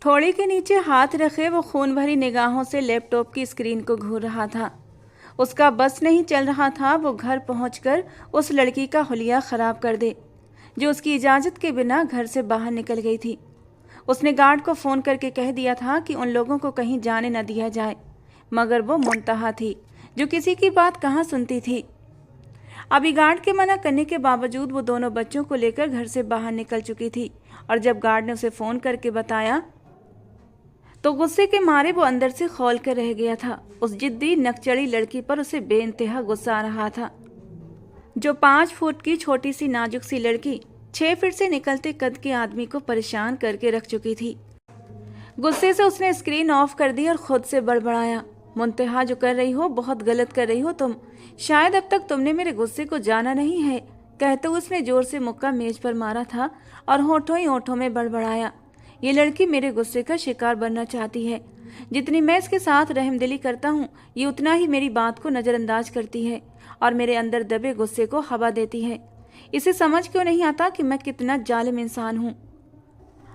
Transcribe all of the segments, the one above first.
थोड़ी के नीचे हाथ रखे वो खून भरी निगाहों से लैपटॉप की स्क्रीन को घूर रहा था। उसका बस नहीं चल रहा था वो घर पहुंचकर उस लड़की का हुलिया खराब कर दे जो उसकी इजाज़त के बिना घर से बाहर निकल गई थी। उसने गार्ड को फ़ोन करके कह दिया था कि उन लोगों को कहीं जाने न दिया जाए, मगर वो मुंतहा थी जो किसी की बात कहाँ सुनती थी। अभी गार्ड के मना करने के बावजूद वो दोनों बच्चों को लेकर घर से बाहर निकल चुकी थी और जब गार्ड ने उसे फ़ोन करके बताया तो गुस्से के मारे वो अंदर से खौल कर रह गया था। उस जिद्दी नकचड़ी लड़की पर उसे बेइंतहा गुस्सा आ रहा था, जो 5 फुट की छोटी सी नाजुक सी लड़की 6 फीट से निकलते कद के आदमी को परेशान करके रख चुकी थी। गुस्से से उसने स्क्रीन ऑफ कर दी और खुद से बड़बड़ाया, मुंतहा जो कर रही हो बहुत गलत कर रही हो तुम, शायद अब तक तुमने मेरे गुस्से को जाना नहीं है। कहते हुए उसने जोर से मुक्का मेज पर मारा था और होठों ही होठों में बड़बड़ाया, ये लड़की मेरे गुस्से का शिकार बनना चाहती है। जितनी मैं इसके साथ रहमदिली करता हूँ ये उतना ही मेरी बात को नज़रअंदाज करती है और मेरे अंदर दबे गुस्से को हवा देती है। इसे समझ क्यों नहीं आता कि मैं कितना जालिम इंसान हूँ।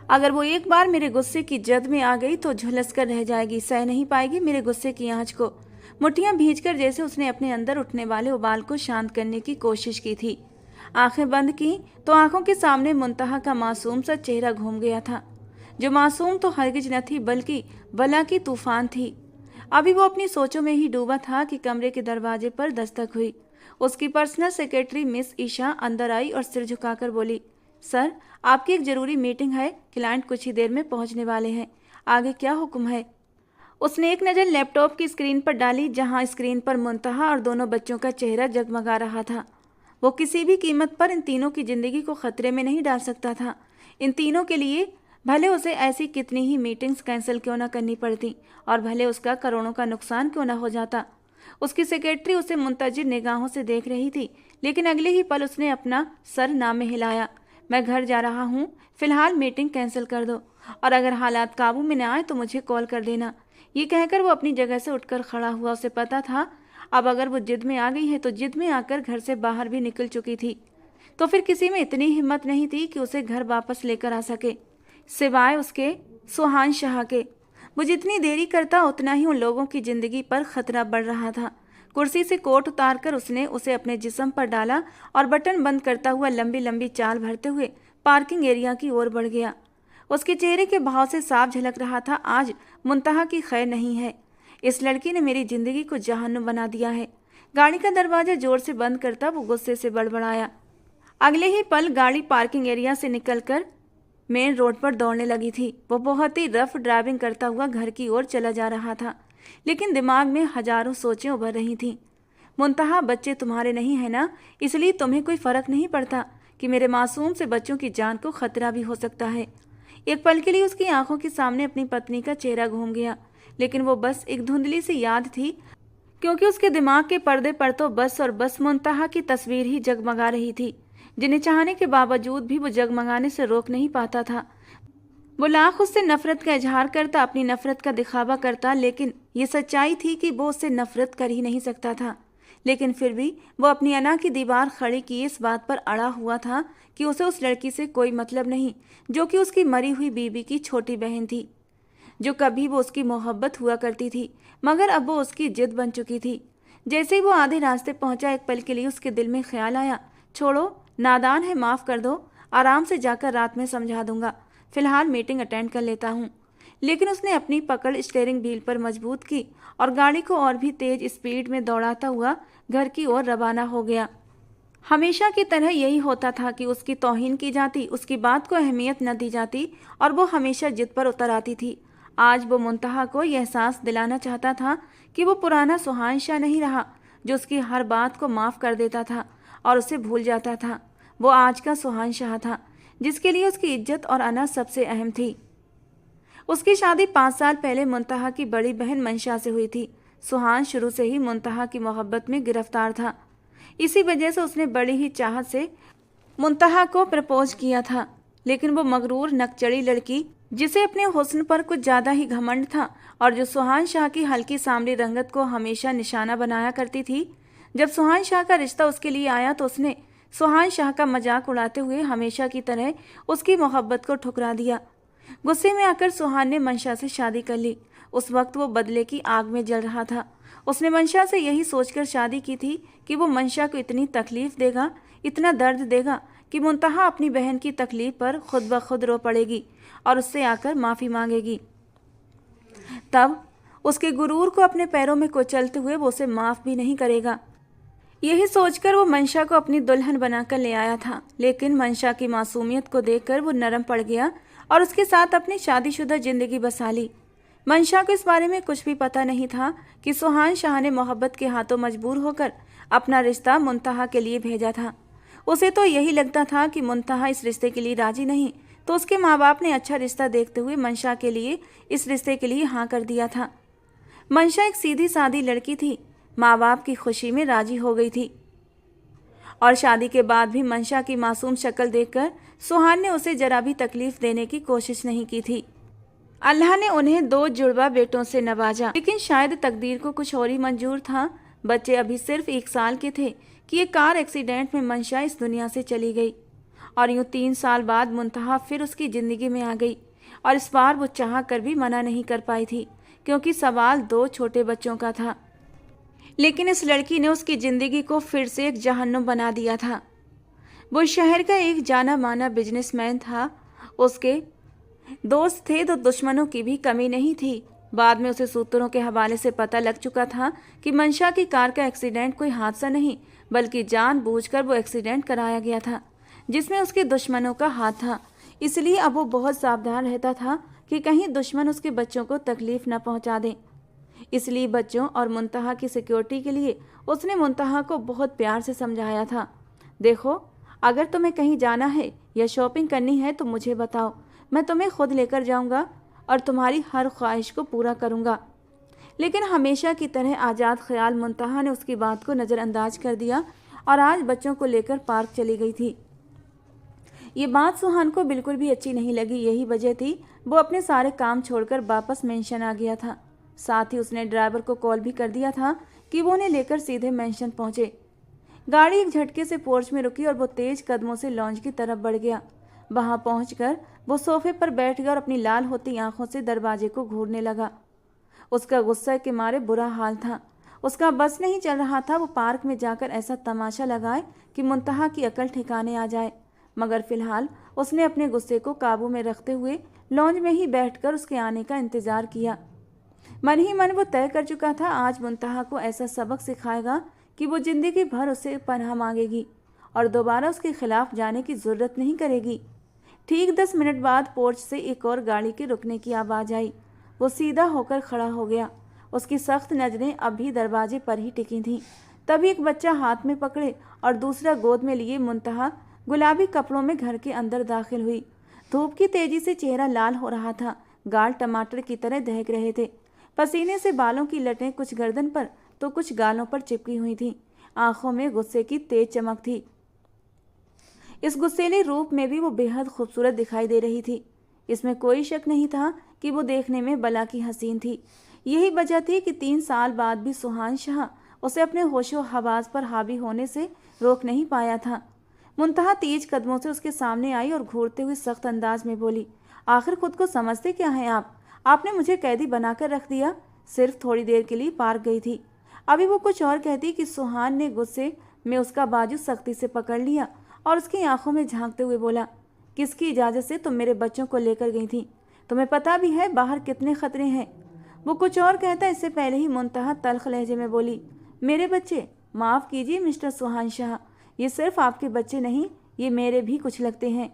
अगर वो एक बार मेरे गुस्से की जद में आ गई तो झुलस कर रह जाएगी, सह नहीं पाएगी मेरे गुस्से की आंच को। मुट्ठियां भींचकर जैसे उसने अपने अंदर उठने वाले उबाल को शांत करने की कोशिश की थी। आंखें बंद की तो आंखों के सामने मुंतहा का मासूम सा चेहरा घूम गया था, जो मासूम तो हरगिज न थी बल्कि बला की तूफान थी। अभी वो अपनी सोचों में ही डूबा था कि कमरे के दरवाजे पर दस्तक हुई। उसकी पर्सनल सेक्रेटरी मिस ईशा अंदर आई और सिर झुकाकर बोली, सर आपकी एक ज़रूरी मीटिंग है, क्लाइंट कुछ ही देर में पहुंचने वाले हैं, आगे क्या हुक्म है। उसने एक नज़र लैपटॉप की स्क्रीन पर डाली जहां स्क्रीन पर मुंतहा और दोनों बच्चों का चेहरा जगमगा रहा था। वो किसी भी कीमत पर इन तीनों की ज़िंदगी को ख़तरे में नहीं डाल सकता था। इन तीनों के लिए भले उसे ऐसी कितनी ही मीटिंग्स कैंसिल क्यों ना करनी पड़ती और भले उसका करोड़ों का नुकसान क्यों ना हो जाता। उसकी सेक्रेटरी उसे मुंतजिर निगाहों से देख रही थी, लेकिन अगले ही पल उसने अपना सर ना में हिलाया। मैं घर जा रहा हूँ, फिलहाल मीटिंग कैंसिल कर दो और अगर हालात काबू में न आए तो मुझे कॉल कर देना। ये कहकर वो अपनी जगह से उठकर खड़ा हुआ। उसे पता था अब अगर वो जिद में आ गई है तो जिद में आकर घर से बाहर भी निकल चुकी थी, तो फिर किसी में इतनी हिम्मत नहीं थी कि उसे घर वापस लेकर आ सके, सिवाय उसके सुहान शाह के। वो जितनी देरी करता उतना ही उन लोगों की जिंदगी पर खतरा बढ़ रहा था। कुर्सी से कोट उतारकर उसने उसे अपने जिस्म पर डाला और बटन बंद करता हुआ लंबी लंबी चाल भरते हुए पार्किंग एरिया की ओर बढ़ गया। उसके चेहरे के भाव से साफ झलक रहा था, आज मुंतहा की खैर नहीं है। इस लड़की ने मेरी जिंदगी को जहन्नुम बना दिया है। गाड़ी का दरवाजा जोर से बंद करता वो गुस्से से बड़बड़ाया। अगले ही पल गाड़ी पार्किंग एरिया से निकलकर मेन रोड पर दौड़ने लगी थी। वो बहुत ही रफ ड्राइविंग करता हुआ घर की ओर चला जा रहा था, लेकिन दिमाग में हजारों सोचें उभर रही थीं। मुंतहा बच्चे तुम्हारे नहीं है ना, इसलिए तुम्हें कोई फर्क नहीं पड़ता कि मेरे मासूम से बच्चों की जान को खतरा भी हो सकता है। एक पल के लिए उसकी आंखों के सामने अपनी पत्नी का चेहरा घूम गया, लेकिन वो बस एक धुंधली सी याद थी, क्योंकि उसके दिमाग के पर्दे पर तो बस और बस मुंतहा की तस्वीर ही जगमगा रही थी, जिन्हें चाहने के बावजूद भी वो जगमगाने से रोक नहीं पाता था। वो लाख उससे नफरत का इजहार करता, अपनी नफरत का दिखावा करता, लेकिन ये सच्चाई थी कि वो उससे नफरत कर ही नहीं सकता था। लेकिन फिर भी वो अपनी अना की दीवार खड़ी किए इस बात पर अड़ा हुआ था कि उसे उस लड़की से कोई मतलब नहीं, जो कि उसकी मरी हुई बीबी की छोटी बहन थी, जो कभी वो उसकी मोहब्बत हुआ करती थी, मगर अब वो उसकी जिद बन चुकी थी। जैसे ही वो आधे रास्ते पहुंचा, एक पल के लिए उसके दिल में ख्याल आया, छोड़ो, नादान है, माफ़ कर दो, आराम से जाकर रात में समझा दूंगा, फिलहाल मीटिंग अटेंड कर लेता हूँ। लेकिन उसने अपनी पकड़ स्टीयरिंग व्हील पर मजबूत की और गाड़ी को और भी तेज स्पीड में दौड़ाता हुआ घर की ओर रवाना हो गया। हमेशा की तरह यही होता था कि उसकी तौहीन की जाती, उसकी बात को अहमियत न दी जाती और वो हमेशा जिद पर उतर आती थी। आज वो मुंतहा को यह एहसास दिलाना चाहता था कि वो पुराना सुहान शाह नहीं रहा, जो उसकी हर बात को माफ़ कर देता था और उसे भूल जाता था। वो आज का सुहान शाह था, जिसके लिए उसकी इज्जत और अना सबसे अहम थी। उसकी शादी 5 साल पहले मुंतहा की बड़ी बहन मंशा से हुई थी। सुहान शुरू से ही मुंतहा की मोहब्बत में गिरफ्तार था। इसी वजह से उसने बड़ी ही चाहत से मुंतहा को प्रपोज किया था, लेकिन वो मगरूर नकचड़ी लड़की, जिसे अपने हुस्न पर कुछ ज़्यादा ही घमंड था और जो सुहान शाह की हल्की सांवली रंगत को हमेशा निशाना बनाया करती थी, जब सुहान शाह का रिश्ता उसके लिए आया तो उसने सुहान शाह का मजाक उड़ाते हुए हमेशा की तरह उसकी मोहब्बत को ठुकरा दिया। गुस्से में आकर सुहान ने मंशा से शादी कर ली। उस वक्त वो बदले की आग में जल रहा था। उसने मंशा से यही सोचकर शादी की थी कि वो मंशा को इतनी तकलीफ देगा, इतना दर्द देगा कि मुंतहा अपनी बहन की तकलीफ पर खुद ब खुद रो पड़ेगी और उससे आकर माफ़ी मांगेगी। तब उसके गुरूर को अपने पैरों में कुचलते हुए वो उसे माफ़ भी नहीं करेगा। यही सोचकर वो मंशा को अपनी दुल्हन बनाकर ले आया था। लेकिन मंशा की मासूमियत को देखकर वो नरम पड़ गया और उसके साथ अपनी शादीशुदा जिंदगी बसा ली। मंशा को इस बारे में कुछ भी पता नहीं था कि सुहान शाह ने मोहब्बत के हाथों मजबूर होकर अपना रिश्ता मुंतहा के लिए भेजा था। उसे तो यही लगता था कि मुंतहा इस रिश्ते के लिए राजी नहीं, तो उसके माँ बाप ने अच्छा रिश्ता देखते हुए मंशा के लिए इस रिश्ते के लिए हाँ कर दिया था। मंशा एक सीधी सादी लड़की थी, माँ बाप की खुशी में राजी हो गई थी और शादी के बाद भी मंशा की मासूम शक्ल देखकर सुहान ने उसे जरा भी तकलीफ देने की कोशिश नहीं की थी। अल्लाह ने उन्हें 2 जुड़वा बेटों से नवाजा, लेकिन शायद तकदीर को कुछ और ही मंजूर था। बच्चे अभी सिर्फ 1 साल के थे कि एक कार एक्सीडेंट में मंशा इस दुनिया से चली गई और यूँ 3 साल बाद मुंतहा फिर उसकी ज़िंदगी में आ गई। और इस बार वो चाह कर भी मना नहीं कर पाई थी, क्योंकि सवाल 2 छोटे बच्चों का था। लेकिन इस लड़की ने उसकी ज़िंदगी को फिर से एक जहन्नुम बना दिया था। वो शहर का एक जाना माना बिजनेसमैन था। उसके दोस्त थे तो दुश्मनों की भी कमी नहीं थी। बाद में उसे सूत्रों के हवाले से पता लग चुका था कि मंशा की कार का एक्सीडेंट कोई हादसा नहीं, बल्कि जानबूझकर वो एक्सीडेंट कराया गया था, जिसमें उसके दुश्मनों का हाथ था। इसलिए अब वो बहुत सावधान रहता था कि कहीं दुश्मन उसके बच्चों को तकलीफ न पहुंचा दें। इसलिए बच्चों और मुंतहा की सिक्योरिटी के लिए उसने मुंतहा को बहुत प्यार से समझाया था, देखो, अगर तुम्हें कहीं जाना है या शॉपिंग करनी है तो मुझे बताओ, मैं तुम्हें खुद लेकर जाऊंगा और तुम्हारी हर ख्वाहिश को पूरा करूंगा। लेकिन हमेशा की तरह आज़ाद ख्याल मुंतहा ने उसकी बात को नज़रअंदाज कर दिया और आज बच्चों को लेकर पार्क चली गई थी। ये बात सुहान को बिल्कुल भी अच्छी नहीं लगी। यही वजह थी वो अपने सारे काम छोड़कर वापस मेंशन आ गया था। साथ ही उसने ड्राइवर को कॉल भी कर दिया था कि वो उन्हें लेकर सीधे मेंशन पहुंचे। गाड़ी एक झटके से पोर्च में रुकी और वो तेज कदमों से लॉन्ज की तरफ बढ़ गया। वहां पहुंचकर वो सोफे पर बैठ गया और अपनी लाल होती आंखों से दरवाजे को घूरने लगा। उसका गुस्से के मारे बुरा हाल था। उसका बस नहीं चल रहा था वो पार्क में जाकर ऐसा तमाशा लगाए कि मुंतहा की अकल ठिकाने आ जाए, मगर फिलहाल उसने अपने गुस्से को काबू में रखते हुए लॉन्ज में ही बैठकर उसके आने का इंतजार किया। मन ही मन वो तय कर चुका था आज मुंतहा को ऐसा सबक सिखाएगा कि वो जिंदगी भर उससे पनाह मांगेगी और दोबारा उसके खिलाफ जाने की जरूरत नहीं करेगी। ठीक 10 मिनट बाद पोर्च से एक और गाड़ी के रुकने की आवाज़ आई। वो सीधा होकर खड़ा हो गया। उसकी सख्त नज़रें अब भी दरवाजे पर ही टिकी थीं। तभी एक बच्चा हाथ में पकड़े और दूसरा गोद में लिए मुंतहा गुलाबी कपड़ों में घर के अंदर दाखिल हुई। धूप की तेजी से चेहरा लाल हो रहा था, गाल टमाटर की तरह दहक रहे थे। पसीने से बालों की लटें कुछ गर्दन पर तो कुछ गालों पर चिपकी हुई थीं। आंखों में गुस्से की तेज चमक थी। इस गुस्सेले रूप में भी वो बेहद खूबसूरत दिखाई दे रही थी। इसमें कोई शक नहीं था कि वो देखने में बला की हसीन थी। यही वजह थी कि 3 साल बाद भी सुहान शाह उसे अपने होशो हवास पर हावी होने से रोक नहीं पाया था। मुंतहा तेज कदमों से उसके सामने आई और घूरते हुए सख्त अंदाज में बोली, आखिर खुद को समझते क्या हैं आप? आपने मुझे कैदी बनाकर रख दिया। सिर्फ थोड़ी देर के लिए पार्क गई थी। अभी वो कुछ और कहती कि सुहान ने गुस्से में उसका बाजू सख्ती से पकड़ लिया और उसकी आंखों में झांकते हुए बोला, किसकी इजाज़त से तुम मेरे बच्चों को लेकर गई थी? तुम्हें पता भी है बाहर कितने खतरे हैं? वो कुछ और कहता इससे पहले ही मुंतहा तल्ख लहजे में बोली, मेरे बच्चे? माफ़ कीजिए मिस्टर सुहान शाह, ये सिर्फ आपके बच्चे नहीं, ये मेरे भी कुछ लगते हैं।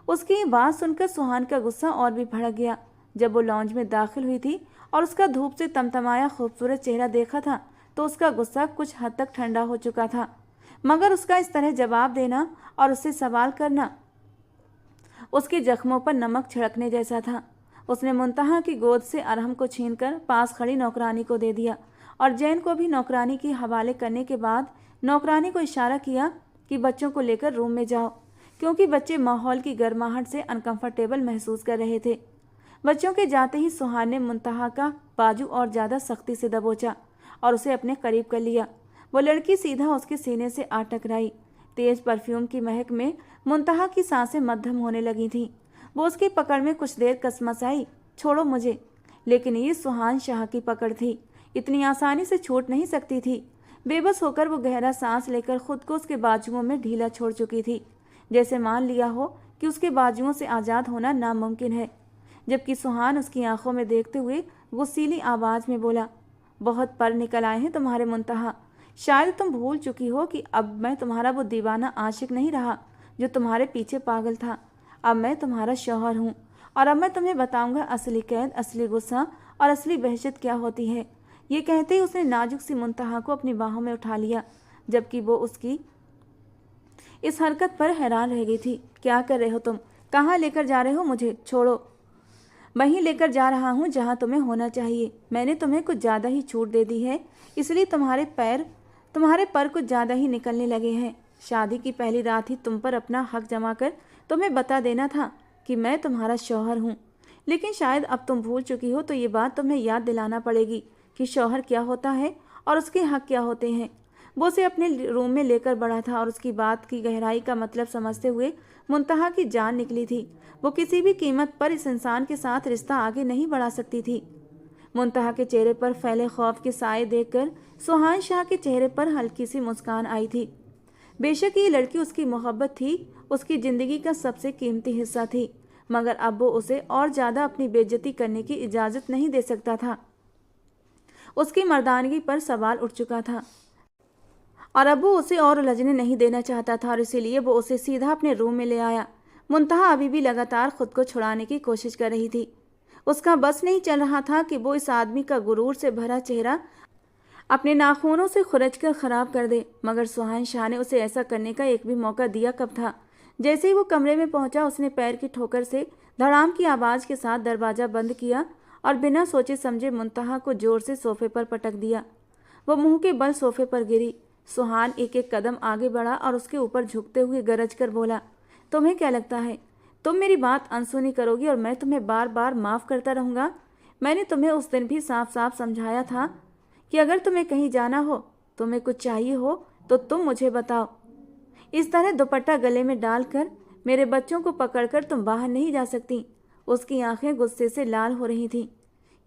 उसकी ये बात सुनकर सुहान का गुस्सा और भी भड़क गया। जब वो लॉन्ज में दाखिल हुई थी और उसका धूप से तमतमाया खूबसूरत चेहरा देखा था तो उसका गुस्सा कुछ हद तक ठंडा हो चुका था, मगर उसका इस तरह जवाब देना और उससे सवाल करना उसके जख्मों पर नमक छिड़कने जैसा था। उसने मुंतहा की गोद से अरहम को छीनकर पास खड़ी नौकरानी को दे दिया और जैन को भी नौकरानी के हवाले करने के बाद नौकरानी को इशारा किया कि बच्चों को लेकर रूम में जाओ, क्योंकि बच्चे माहौल की गर्माहट से अनकंफर्टेबल महसूस कर रहे थे। बच्चों के जाते ही सुहान ने मुंतहा का बाजू और ज़्यादा सख्ती से दबोचा और उसे अपने करीब कर लिया। वो लड़की सीधा उसके सीने से आ टकराई। तेज परफ्यूम की महक में मुंतहा की सांसें मध्यम होने लगी थीं। वो उसकी पकड़ में कुछ देर कसमसाई, छोड़ो मुझे। लेकिन ये सुहान शाह की पकड़ थी, इतनी आसानी से छूट नहीं सकती थी। बेबस होकर वो गहरा सांस लेकर खुद को उसके बाजुओं में ढीला छोड़ चुकी थी, जैसे मान लिया हो कि उसके बाजुओं से आज़ाद होना नामुमकिन है। जबकि सुहान उसकी आंखों में देखते हुए गुस्सीली आवाज़ में बोला, बहुत पर निकल आए हैं तुम्हारे मुंतहा। शायद तुम भूल चुकी हो कि अब मैं तुम्हारा वो दीवाना आशिक नहीं रहा जो तुम्हारे पीछे पागल था। अब मैं तुम्हारा शौहर हूँ और अब मैं तुम्हें बताऊंगा असली कैद, असली गुस्सा और असली वहशत क्या होती है। ये कहते ही उसने नाजुक सी मुंतहा को अपनी बाहों में उठा लिया, जबकि वो उसकी इस हरकत पर हैरान रह गई थी। क्या कर रहे हो तुम? कहाँ लेकर जा रहे हो मुझे? छोड़ो। वहीं लेकर जा रहा हूँ जहाँ तुम्हें होना चाहिए। मैंने तुम्हें कुछ ज़्यादा ही छूट दे दी है, इसलिए तुम्हारे पर कुछ ज़्यादा ही निकलने लगे हैं। शादी की पहली रात ही तुम पर अपना हक जमा कर तुम्हें बता देना था कि मैं तुम्हारा शौहर हूँ। लेकिन शायद अब तुम भूल चुकी हो, तो ये बात तुम्हें याद दिलाना पड़ेगी कि शौहर क्या होता है और उसके हक क्या होते हैं। वो उसे अपने रूम में लेकर बढ़ा था और उसकी बात की गहराई का मतलब समझते हुए मुंतहा की जान निकली थी। वो किसी भी कीमत पर इस इंसान के साथ रिश्ता आगे नहीं बढ़ा सकती थी। मुंतहा के चेहरे पर फैले खौफ के साए देखकर सुहान शाह के चेहरे पर हल्की सी मुस्कान आई थी। बेशक ये लड़की उसकी मोहब्बत थी, उसकी ज़िंदगी का सबसे कीमती हिस्सा थी, मगर अब वो उसे और ज़्यादा अपनी बेइज्जती करने की इजाज़त नहीं दे सकता था। उसकी मर्दानगी पर सवाल उठ चुका था और अब वो उसे और उलझने नहीं देना चाहता था, और इसीलिए वो उसे सीधा अपने रूम में ले आया। मुंतहा अभी भी लगातार खुद को छुड़ाने की कोशिश कर रही थी। उसका बस नहीं चल रहा था कि वो इस आदमी का गुरूर से भरा चेहरा अपने नाखूनों से खुरच कर ख़राब कर दे, मगर सुहान शाह ने उसे ऐसा करने का एक भी मौका दिया कब था। जैसे ही वो कमरे में पहुंचा, उसने पैर की ठोकर से धड़ाम की आवाज़ के साथ दरवाज़ा बंद किया और बिना सोचे समझे मुंतहा को जोर से सोफे पर पटक दिया। वो मुंह के बल सोफे पर गिरी। सुहान एक एक कदम आगे बढ़ा और उसके ऊपर झुकते हुए गरज कर बोला, तुम्हें क्या लगता है तुम मेरी बात अनसुनी करोगी और मैं तुम्हें बार बार माफ़ करता रहूँगा? मैंने तुम्हें उस दिन भी साफ साफ समझाया था कि अगर तुम्हें कहीं जाना हो, तुम्हें कुछ चाहिए हो, तो तुम मुझे बताओ। इस तरह दुपट्टा गले में डालकर मेरे बच्चों को पकड़कर तुम बाहर नहीं जा सकती। उसकी आंखें गुस्से से लाल हो रही थीं।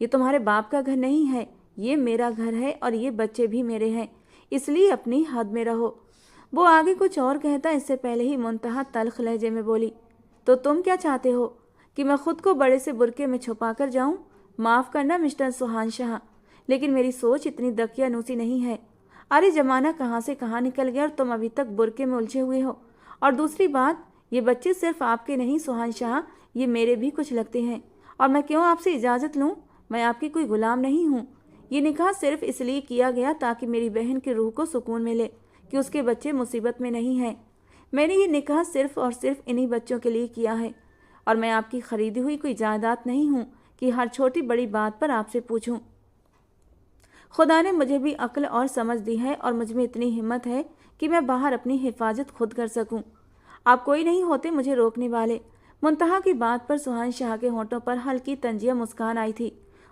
ये तुम्हारे बाप का घर नहीं है, ये मेरा घर है और ये बच्चे भी मेरे हैं, इसलिए अपनी हद में रहो। वो आगे कुछ और कहता इससे पहले ही मुंतहा तल्ख लहजे में बोली, तो तुम क्या चाहते हो कि मैं खुद को बड़े से बुरके में छुपा कर जाऊँ? माफ़ करना मिस्टर सुहान शाह, लेकिन मेरी सोच इतनी दकियानूसी नहीं है। अरे ज़माना कहाँ से कहाँ निकल गया और तुम अभी तक बुरके में उलझे हुए हो। और दूसरी बात, ये बच्चे सिर्फ आपके नहीं सुहान शाह, ये मेरे भी कुछ लगते हैं, और मैं क्यों आपसे इजाज़त लूँ? मैं आपकी कोई गुलाम नहीं हूँ। ये निकाह सिर्फ इसलिए किया गया ताकि मेरी बहन की रूह को सुकून मिले कि उसके बच्चे मुसीबत में नहीं हैं। मैंने ये निकाह सिर्फ और सिर्फ इन्हीं बच्चों के लिए किया है, और मैं आपकी ख़रीदी हुई कोई जायदाद नहीं हूँ कि हर छोटी बड़ी बात पर आपसे पूछूं। खुदा ने मुझे भी अक्ल और समझ दी है और मुझ में इतनी हिम्मत है कि मैं बाहर अपनी हिफाजत खुद कर सकूं। आप कोई नहीं होते मुझे रोकने वाले। मुंतहा की बात पर सुहान शाह के होंठों पर हल्की तंजिया मुस्कान आई थी।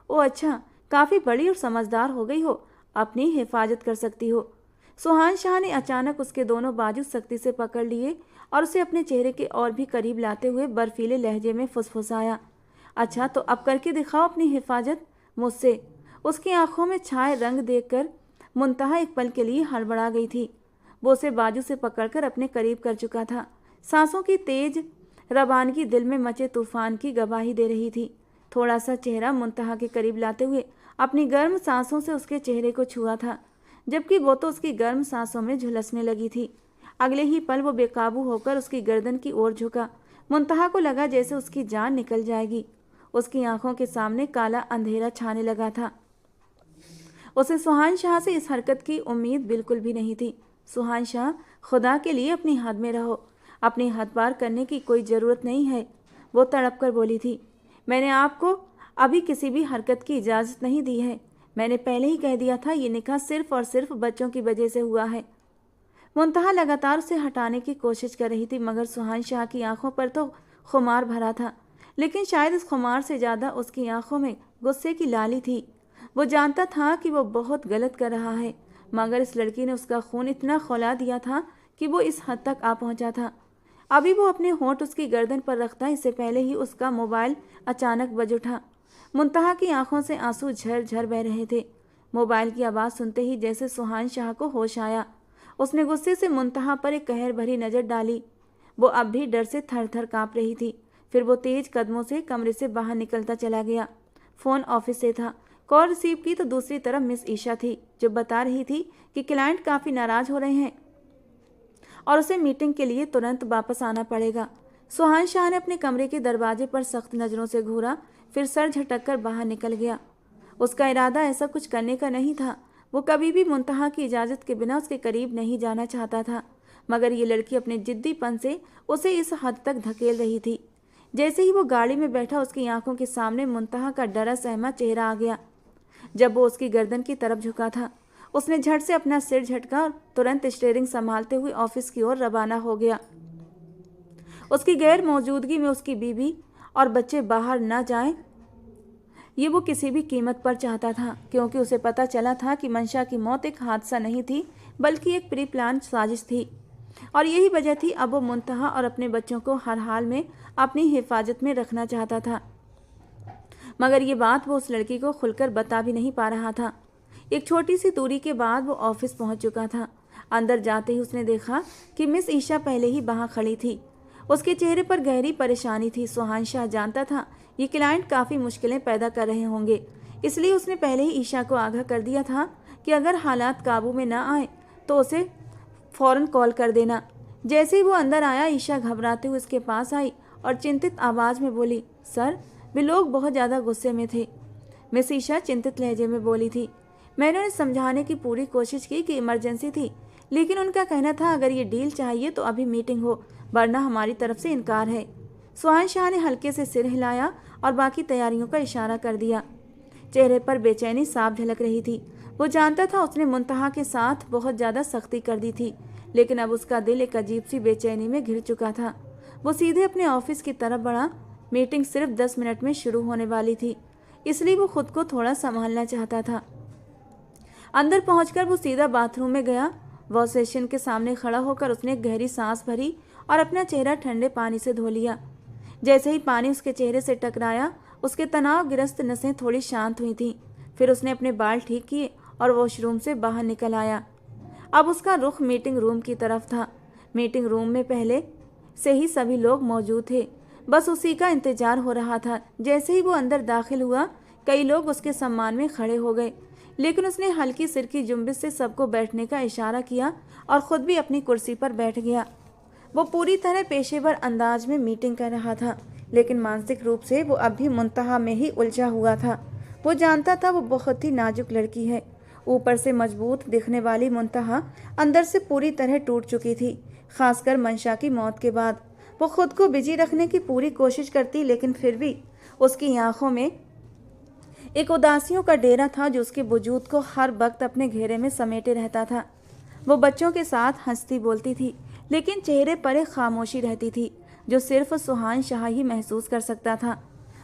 ओ अच्छा, काफ़ी बड़ी और समझदार हो गई हो, अपनी हिफाजत कर सकती हो। सुहान शाह ने अचानक उसके दोनों बाजू सख्ती से पकड़ लिए और उसे अपने चेहरे के और भी करीब लाते हुए बर्फीले लहजे में फुसफुसाया, अच्छा तो अब करके दिखाओ अपनी हिफाजत मुझसे। उसकी आंखों में छाए रंग देखकर मुंतहा एक पल के लिए हड़बड़ा गई थी। वो उसे बाजू से पकड़कर अपने करीब कर चुका था। सांसों की तेज रवानगी दिल में मचे तूफान की गवाही दे रही थी। थोड़ा सा चेहरा मुंतहा के करीब लाते हुए अपनी गर्म सांसों से उसके चेहरे को छुआ था, जबकि वो तो उसकी गर्म सांसों में झुलसने लगी थी। अगले ही पल वो बेकाबू होकर उसकी गर्दन की ओर झुका। मुंतहा को लगा जैसे उसकी जान निकल जाएगी। उसकी आंखों के सामने काला अंधेरा छाने लगा था। उसे सुहान शाह से इस हरकत की उम्मीद बिल्कुल भी नहीं थी। सुहान शाह, खुदा के लिए अपनी हद में रहो, अपनी हद पार करने की कोई ज़रूरत नहीं है, वो तड़प कर बोली थी। मैंने आपको अभी किसी भी हरकत की इजाज़त नहीं दी है। मैंने पहले ही कह दिया था ये निकाह सिर्फ और सिर्फ बच्चों की वजह से हुआ है। मुंतहा लगातार उसे हटाने की कोशिश कर रही थी, मगर सुहान शाह की आंखों पर तो खुमार भरा था, लेकिन शायद इस खुमार से ज़्यादा उसकी आंखों में गुस्से की लाली थी। वो जानता था कि वो बहुत गलत कर रहा है, मगर इस लड़की ने उसका खून इतना खौला दिया था कि वो इस हद तक आ पहुंचा था। अभी वो अपने होंठ उसकी गर्दन पर रखता, इससे पहले ही उसका मोबाइल अचानक बज उठा। मुंतहा की आंखों से आंसू झरझर बह रहे थे। मोबाइल की आवाज़ सुनते ही जैसे सुहान शाह को होश आया। उसने गुस्से से मुंतहा पर एक कहर भरी नज़र डाली। वो अब भी डर से थर थर काँप रही थी। फिर वो तेज कदमों से कमरे से बाहर निकलता चला गया। फ़ोन ऑफिस से था। कॉल रिसीव की तो दूसरी तरफ मिस ईशा थी, जो बता रही थी कि क्लाइंट काफ़ी नाराज़ हो रहे हैं और उसे मीटिंग के लिए तुरंत वापस आना पड़ेगा। सुहान शाह ने अपने कमरे के दरवाजे पर सख्त नज़रों से घूरा, फिर सर झटक कर बाहर निकल गया। उसका इरादा ऐसा कुछ करने का नहीं था। वो कभी भी मुंतहा की इजाज़त के बिना उसके करीब नहीं जाना चाहता था, मगर ये लड़की अपने जिद्दीपन से उसे इस हद तक धकेल रही थी। जैसे ही वो गाड़ी में बैठा, उसकी आंखों के सामने मुंतहा का डरा सहमा चेहरा आ गया। जब वो उसकी गर्दन की तरफ झुका था, उसने झट से अपना सिर झटका और तुरंत स्टीयरिंग संभालते हुए ऑफिस की ओर रवाना हो गया। उसकी गैर मौजूदगी में उसकी बीवी और बच्चे बाहर न जाएं, ये वो किसी भी कीमत पर चाहता था, क्योंकि उसे पता चला था कि मंशा की मौत एक हादसा नहीं थी, बल्कि एक प्री प्लान साजिश थी। और यही वजह थी अब वो मुंतहा और अपने बच्चों को हर हाल में अपनी हिफाजत में रखना चाहता था। मगर ये बात वो उस लड़की को खुलकर बता भी नहीं पा रहा था। एक छोटी सी दूरी के बाद वो ऑफिस पहुंच चुका था। अंदर जाते ही उसने देखा कि मिस ईशा पहले ही वहां खड़ी थी। उसके चेहरे पर गहरी परेशानी थी। सुहान शाह जानता था ये क्लाइंट काफ़ी मुश्किलें पैदा कर रहे होंगे, इसलिए उसने पहले ही ईशा को आगाह कर दिया था कि अगर हालात काबू में ना आए तो उसे फ़ौरन कॉल कर देना। जैसे ही वो अंदर आया, ईशा घबराते हुए उसके पास आई और चिंतित आवाज़ में बोली, सर, वे लोग बहुत ज़्यादा गुस्से में थे। मिस ईशा चिंतित लहजे में बोली थी। मैंने उन्हें समझाने की पूरी कोशिश की कि इमरजेंसी थी, लेकिन उनका कहना था अगर ये डील चाहिए तो अभी मीटिंग हो, वरना हमारी तरफ से इनकार है। सुहान शाह ने हल्के से सिर हिलाया और बाकी तैयारियों का इशारा कर दिया। चेहरे पर बेचैनी साफ झलक रही थी। वो जानता था उसने मुंतहा के साथ बहुत ज़्यादा सख्ती कर दी थी, लेकिन अब उसका दिल एक अजीब सी बेचैनी में घिर चुका था। वो सीधे अपने ऑफिस की तरफ बढ़ा। मीटिंग सिर्फ 10 मिनट में शुरू होने वाली थी, इसलिए वो खुद को थोड़ा संभालना चाहता था। अंदर पहुंचकर वो सीधा बाथरूम में गया। वॉश बेसिन के सामने खड़ा होकर उसने एक गहरी सांस भरी और अपना चेहरा ठंडे पानी से धो लिया। जैसे ही पानी उसके चेहरे से टकराया, उसके तनावग्रस्त नसें थोड़ी शांत हुई थीं। फिर उसने अपने बाल ठीक किए और वॉशरूम से बाहर निकल आया। अब उसका रुख मीटिंग रूम की तरफ था। मीटिंग रूम में पहले से ही सभी लोग मौजूद थे, बस उसी का इंतजार हो रहा था। जैसे ही वो अंदर दाखिल हुआ, कई लोग उसके सम्मान में खड़े हो गए, लेकिन उसने हल्की सिर की जुम्बिश से सबको बैठने का इशारा किया और ख़ुद भी अपनी कुर्सी पर बैठ गया। वो पूरी तरह पेशेवर अंदाज में मीटिंग कर रहा था, लेकिन मानसिक रूप से वो अब भी मुंतहा में ही उलझा हुआ था। वो जानता था वो बहुत ही नाजुक लड़की है। ऊपर से मजबूत दिखने वाली मुंतहा अंदर से पूरी तरह टूट चुकी थी, खासकर मंशा की मौत के बाद। वो खुद को बिजी रखने की पूरी कोशिश करती, लेकिन फिर भी उसकी आंखों में एक उदासियों का डेरा था जो उसके वजूद को हर वक्त अपने घेरे में समेटे रहता था। वो बच्चों के साथ हंसती बोलती थी, लेकिन चेहरे पर एक खामोशी रहती थी जो सिर्फ सुहान शाह ही महसूस कर सकता था।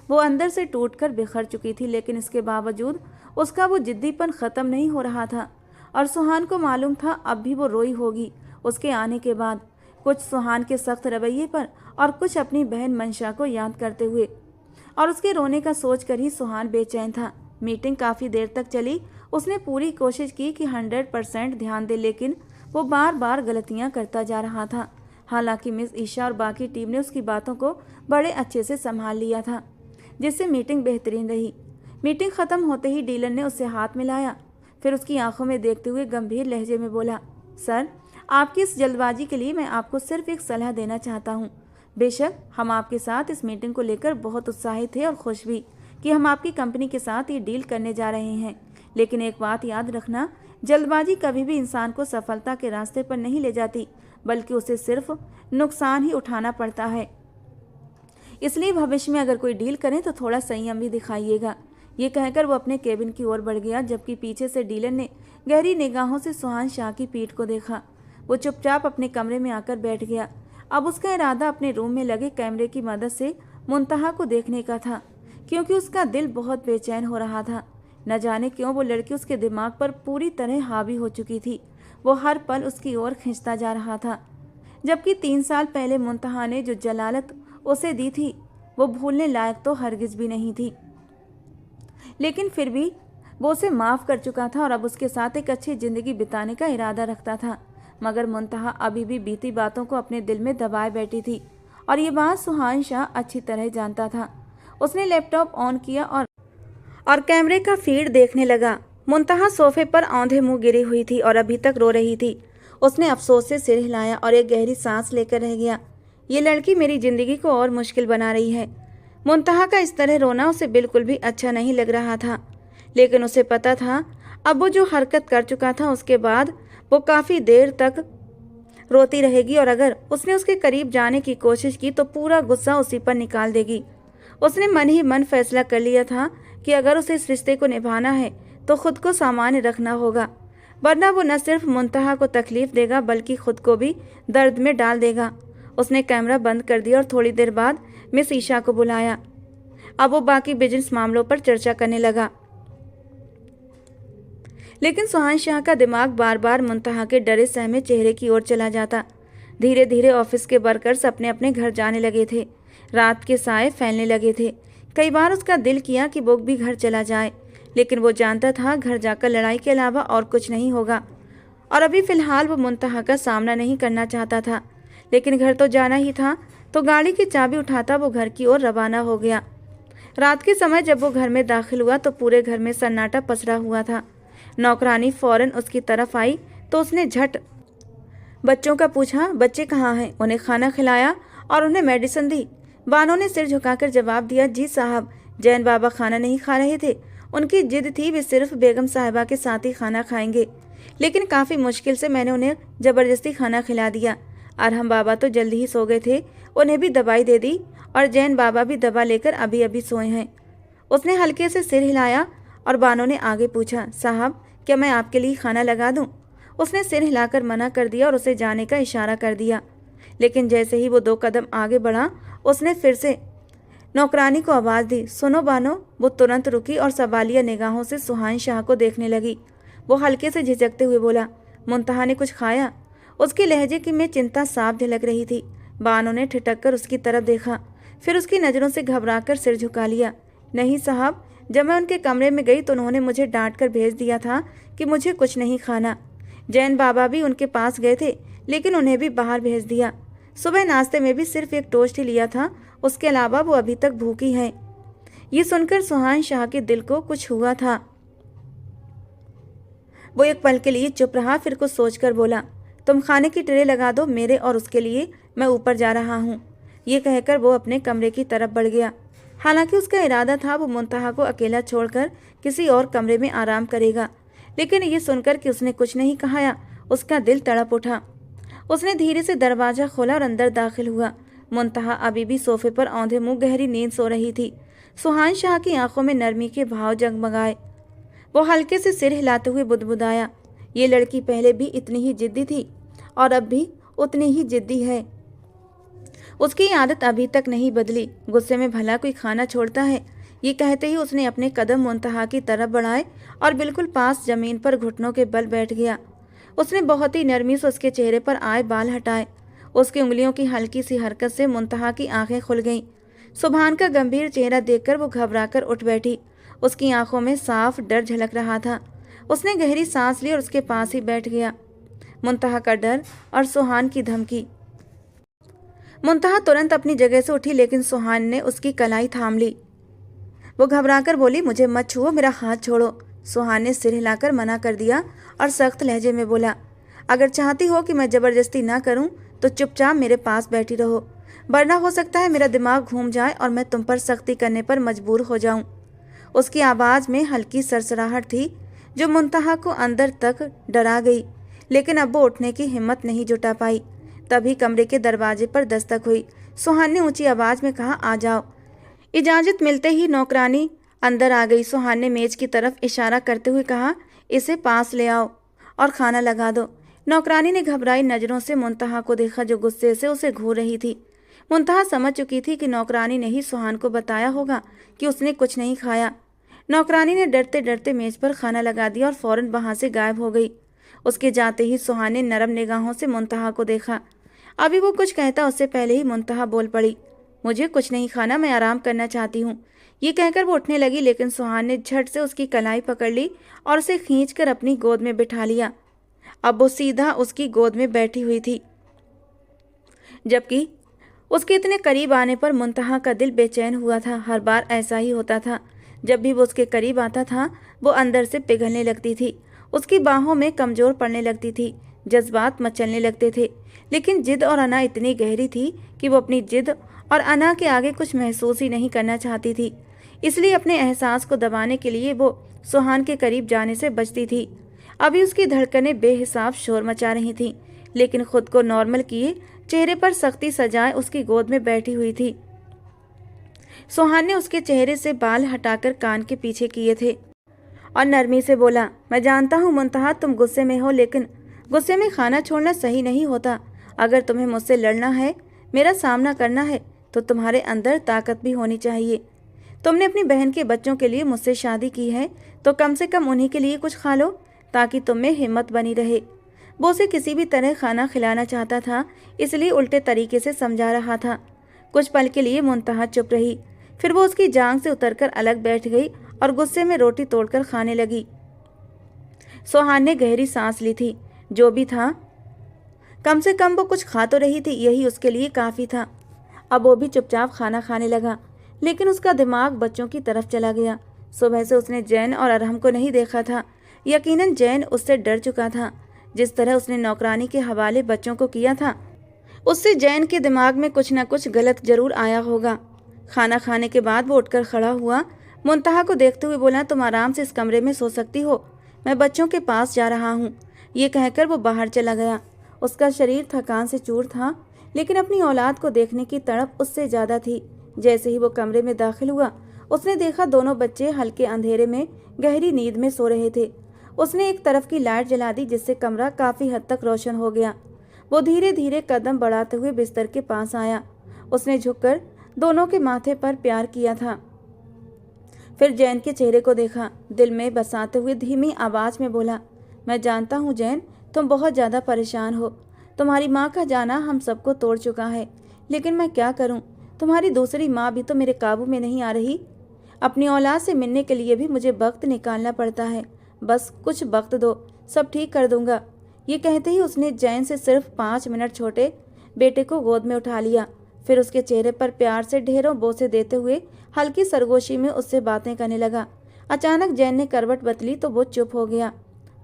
वो अंदर से टूटकर बिखर चुकी थी, लेकिन इसके बावजूद उसका वो जिद्दीपन ख़त्म नहीं हो रहा था। और सुहान को मालूम था अब भी वो रोई होगी उसके आने के बाद, कुछ सुहान के सख्त रवैये पर और कुछ अपनी बहन मंशा को याद करते हुए। और उसके रोने का सोच कर ही सुहान बेचैन था। मीटिंग काफ़ी देर तक चली। उसने पूरी कोशिश की कि 100% ध्यान दे, लेकिन वो बार बार गलतियां करता जा रहा था। हालांकि मिस ईशा और बाकी टीम ने उसकी बातों को बड़े अच्छे से संभाल लिया था, जिससे मीटिंग बेहतरीन रही। मीटिंग ख़त्म होते ही डीलर ने उससे हाथ मिलाया, फिर उसकी आंखों में देखते हुए गंभीर लहजे में बोला, सर, आपकी इस जल्दबाजी के लिए मैं आपको सिर्फ एक सलाह देना चाहता हूँ। बेशक हम आपके साथ इस मीटिंग को लेकर बहुत उत्साहित थे और खुश भी कि हम आपकी कंपनी के साथ ये डील करने जा रहे हैं, लेकिन एक बात याद रखना, जल्दबाजी कभी भी इंसान को सफलता के रास्ते पर नहीं ले जाती, बल्कि उसे सिर्फ नुकसान ही उठाना पड़ता है। इसलिए भविष्य में अगर कोई डील करें तो थोड़ा संयम भी दिखाइएगा। ये कहकर वो अपने केबिन की ओर बढ़ गया, जबकि पीछे से डीलर ने गहरी निगाहों से सुहान शाह की पीठ को देखा। वो चुपचाप अपने कमरे में आकर बैठ गया। अब उसका इरादा अपने रूम में लगे कैमरे की मदद से मुंतहा को देखने का था, क्योंकि उसका दिल बहुत बेचैन हो रहा था। न जाने क्यों वो लड़की उसके दिमाग पर पूरी तरह हावी हो चुकी थी। वो हर पल उसकी ओर खींचता जा रहा था। जबकि 3 साल पहले मुंतहा ने जो जलालत उसे दी थी वो भूलने लायक तो हरगिज भी नहीं थी। लेकिन फिर भी वो उसे माफ़ कर चुका था और अब उसके साथ एक अच्छी ज़िंदगी बिताने का इरादा रखता था। मगर मुंतहा अभी भी बीती बातों को अपने दिल में दबाए बैठी थी और ये बात सुहान शाह अच्छी तरह जानता था। उसने लैपटॉप ऑन किया और कैमरे का फीड देखने लगा। मुंतहा सोफे पर औंधे मुंह गिरी हुई थी और अभी तक रो रही थी। उसने अफसोस से सिर हिलाया और एक गहरी सांस लेकर रह गया। ये लड़की मेरी ज़िंदगी को और मुश्किल बना रही है। मुंतहा का इस तरह रोना उसे बिल्कुल भी अच्छा नहीं लग रहा था, लेकिन उसे पता था अब वो जो हरकत कर चुका था उसके बाद वो काफ़ी देर तक रोती रहेगी और अगर उसने उसके करीब जाने की कोशिश की तो पूरा गुस्सा उसी पर निकाल देगी। उसने मन ही मन फैसला कर लिया था कि अगर उसे इस रिश्ते को निभाना है तो खुद को सामान्य रखना होगा, वरना वो न सिर्फ मुंतहा को तकलीफ देगा बल्कि खुद को भी दर्द में डाल देगा। उसने कैमरा बंद कर दिया और थोड़ी देर बाद मिस ईशा को बुलाया। अब वो बाकी बिजनेस मामलों पर चर्चा करने लगा, लेकिन सुहान शाह का दिमाग बार बार मुंतहा के डरे सहमे चेहरे की ओर चला जाता। धीरे धीरे ऑफिस के वर्कर्स अपने अपने घर जाने लगे थे। रात के साए फैलने लगे थे। कई बार उसका दिल किया कि वो भी घर चला जाए, लेकिन वो जानता था घर जाकर लड़ाई के अलावा और कुछ नहीं होगा और अभी फ़िलहाल वो मुंतहा का सामना नहीं करना चाहता था। लेकिन घर तो जाना ही था, तो गाड़ी की चाबी उठाता वो घर की ओर रवाना हो गया। रात के समय जब वो घर में दाखिल हुआ तो पूरे घर में सन्नाटा पसरा हुआ था। नौकरानी फौरन उसकी तरफ आई तो उसने झट बच्चों का पूछा, बच्चे कहाँ हैं? उन्हें खाना खिलाया और उन्हें मेडिसिन दी। बानो ने सिर झुकाकर जवाब दिया, जी साहब, जैन बाबा खाना नहीं खा रहे थे। उनकी जिद थी वे सिर्फ बेगम साहिबा के साथ ही खाना खाएंगे, लेकिन काफ़ी मुश्किल से मैंने उन्हें ज़बरदस्ती खाना खिला दिया। अरहम बाबा तो जल्दी ही सो गए थे, उन्हें भी दवाई दे दी और जैन बाबा भी दवा लेकर अभी अभी सोए हैं। उसने हल्के से सिर हिलाया और बानो ने आगे पूछा, साहब क्या मैं आपके लिए खाना लगा दूं? उसने सिर हिलाकर मना कर दिया और उसे जाने का इशारा कर दिया, लेकिन जैसे ही वो 2 कदम आगे बढ़ा उसने फिर से नौकरानी को आवाज़ दी, सुनो बानो। वो तुरंत रुकी और सवालिया निगाहों से सुहान शाह को देखने लगी। वो हल्के से झिझकते हुए बोला, मुंतहा ने कुछ खाया? उसके लहजे की में चिंता साफ झलक रही थी। बानो ने ठिठक कर उसकी तरफ देखा, फिर उसकी नज़रों से घबराकर सिर झुका लिया। नहीं साहब, जब मैं उनके कमरे में गई तो उन्होंने मुझे डांट कर भेज दिया था कि मुझे कुछ नहीं खाना। जैन बाबा भी उनके पास गए थे, लेकिन उन्हें भी बाहर भेज दिया। सुबह नाश्ते में भी सिर्फ एक टोस्ट ही लिया था, उसके अलावा वो अभी तक भूखी हैं। ये सुनकर सुहान शाह के दिल को कुछ हुआ था। वो एक पल के लिए चुप रहा, फिर कुछ सोचकर बोला, तुम खाने की ट्रे लगा दो मेरे और उसके लिए, मैं ऊपर जा रहा हूँ। ये कहकर वो अपने कमरे की तरफ बढ़ गया। हालांकि उसका इरादा था वो मुंतहा को अकेला छोड़कर किसी और कमरे में आराम करेगा, लेकिन ये सुनकर कि उसने कुछ नहीं कहा उसका दिल तड़प उठा। उसने धीरे से दरवाज़ा खोला और अंदर दाखिल हुआ। मुंतहा अभी भी सोफे पर औंधे मुंह गहरी नींद सो रही थी। सुहान शाह की आंखों में नरमी के भाव जगमगाए। वो हल्के से सिर हिलाते हुए बुदबुदाया, ये लड़की पहले भी इतनी ही जिद्दी थी और अब भी उतनी ही जिद्दी है। उसकी आदत अभी तक नहीं बदली। गुस्से में भला कोई खाना छोड़ता है? ये कहते ही उसने अपने कदम मुंतहा की तरफ बढ़ाए और बिल्कुल पास जमीन पर घुटनों के बल बैठ गया। उसने बहुत ही नरमी से उसके चेहरे पर आए बाल हटाए। उसकी उंगलियों की हल्की सी हरकत से मुंतहा की आंखें खुल गईं। सुभान का गंभीर चेहरा देखकर वो घबराकर उठ बैठी। उसकी आंखों में साफ डर झलक रहा था। उसने गहरी सांस ली और उसके पास ही बैठ गया। मुंतहा का डर और सुहान की धमकी। मुंतहा तुरंत अपनी जगह से उठी, लेकिन सुहान ने उसकी कलाई थाम ली। वो घबराकर बोली, मुझे मत छुओ, मेरा हाथ छोड़ो। सुहान ने सिर हिलाकर मना कर दिया और सख्त लहजे में बोला, अगर चाहती हो कि मैं ज़बरदस्ती ना करूं तो चुपचाप मेरे पास बैठी रहो, वरना हो सकता है मेरा दिमाग घूम जाए और मैं तुम पर सख्ती करने पर मजबूर हो जाऊं। उसकी आवाज़ में हल्की सरसराहट थी जो मुंतहा को अंदर तक डरा गई, लेकिन अब वो उठने की हिम्मत नहीं जुटा पाई। तभी कमरे के दरवाजे पर दस्तक हुई। सुहान ने ऊंची आवाज़ में कहा, आ जाओ। इजाज़त मिलते ही नौकरानी अंदर आ गई। सुहान ने मेज की तरफ इशारा करते हुए कहा, इसे पास ले आओ और खाना लगा दो। नौकरानी ने घबराई नज़रों से मुंतहा को देखा जो गुस्से से उसे घूर रही थी। मुंतहा समझ चुकी थी कि नौकरानी ने ही सुहान को बताया होगा कि उसने कुछ नहीं खाया। नौकरानी ने डरते डरते मेज पर खाना लगा दिया और फौरन वहाँ से गायब हो गई। उसके जाते ही सुहान ने नरम निगाहों से मुंतहा को देखा। अभी वो कुछ कहता उससे पहले ही मुंतहा बोल पड़ी, मुझे कुछ नहीं खाना, मैं आराम करना चाहती हूँ। ये कहकर वो उठने लगी, लेकिन सुहान ने झट से उसकी कलाई पकड़ ली और उसे खींचकर अपनी गोद में बिठा लिया। अब वो सीधा उसकी गोद में बैठी हुई थी, जबकि उसके इतने करीब आने पर मुंतहा का दिल बेचैन हुआ था। हर बार ऐसा ही होता था, जब भी वो उसके करीब आता था वो अंदर से पिघलने लगती थी, उसकी बाहों में कमज़ोर पड़ने लगती थी, जज्बात मचलने लगते थे। लेकिन जिद और अना इतनी गहरी थी कि वो अपनी जिद और अना के आगे कुछ महसूस ही नहीं करना चाहती थी। इसलिए अपने एहसास को दबाने के लिए वो सुहान के करीब जाने से बचती थी। अभी उसकी धड़कनें बेहिसाब शोर मचा रही थीं, लेकिन खुद को नॉर्मल किए चेहरे पर सख्ती सजाए उसकी गोद में बैठी हुई थी। सुहान ने उसके चेहरे से बाल हटाकर कान के पीछे किए थे और नरमी से बोला, मैं जानता हूँ मुंतहा तुम गुस्से में हो, लेकिन गुस्से में खाना छोड़ना सही नहीं होता। अगर तुम्हें मुझसे लड़ना है, मेरा सामना करना है, तो तुम्हारे अंदर ताकत भी होनी चाहिए। तुमने अपनी बहन के बच्चों के लिए मुझसे शादी की है, तो कम से कम उन्हीं के लिए कुछ खा लो, ताकि तुम में हिम्मत बनी रहे। वो उसे किसी भी तरह खाना खिलाना चाहता था, इसलिए उल्टे तरीके से समझा रहा था। कुछ पल के लिए मुंतहा चुप रही, फिर वो उसकी जांग से उतरकर अलग बैठ गई और गुस्से में रोटी तोड़कर खाने लगी। सुहान ने गहरी सांस ली थी। जो भी था, कम से कम वो कुछ खा तो रही थी, यही उसके लिए काफ़ी था। अब वो भी चुपचाप खाना खाने लगा, लेकिन उसका दिमाग बच्चों की तरफ चला गया। सुबह से उसने जैन और अरहम को नहीं देखा था। यकीनन जैन उससे डर चुका था। जिस तरह उसने नौकरानी के हवाले बच्चों को किया था, उससे जैन के दिमाग में कुछ न कुछ गलत जरूर आया होगा। खाना खाने के बाद वो उठकर खड़ा हुआ, मुंतहा को देखते हुए बोला, तुम आराम से इस कमरे में सो सकती हो, मैं बच्चों के पास जा रहा हूँ। ये कहकर वो बाहर चला गया। उसका शरीर थकान से चूर था, लेकिन अपनी औलाद को देखने की तड़प उससे ज़्यादा थी। जैसे ही वो कमरे में दाखिल हुआ, उसने देखा दोनों बच्चे हल्के अंधेरे में गहरी नींद में सो रहे थे। उसने एक तरफ की लाइट जला दी, जिससे कमरा काफ़ी हद तक रोशन हो गया। वो धीरे धीरे कदम बढ़ाते हुए बिस्तर के पास आया। उसने झुककर दोनों के माथे पर प्यार किया था, फिर जैन के चेहरे को देखा। दिल में बसाते हुए धीमी आवाज़ में बोला, मैं जानता हूँ जैन, तुम बहुत ज़्यादा परेशान हो। तुम्हारी माँ का जाना हम सबको तोड़ चुका है, लेकिन मैं क्या करूँ, तुम्हारी दूसरी माँ भी तो मेरे काबू में नहीं आ रही। अपनी औलाद से मिलने के लिए भी मुझे वक्त निकालना पड़ता है। बस कुछ वक्त दो, सब ठीक कर दूंगा। ये कहते ही उसने जैन से सिर्फ 5 मिनट छोटे बेटे को गोद में उठा लिया, फिर उसके चेहरे पर प्यार से ढेरों बोसे देते हुए हल्की सरगोशी में उससे बातें करने लगा। अचानक जैन ने करवट बदली तो वो चुप हो गया।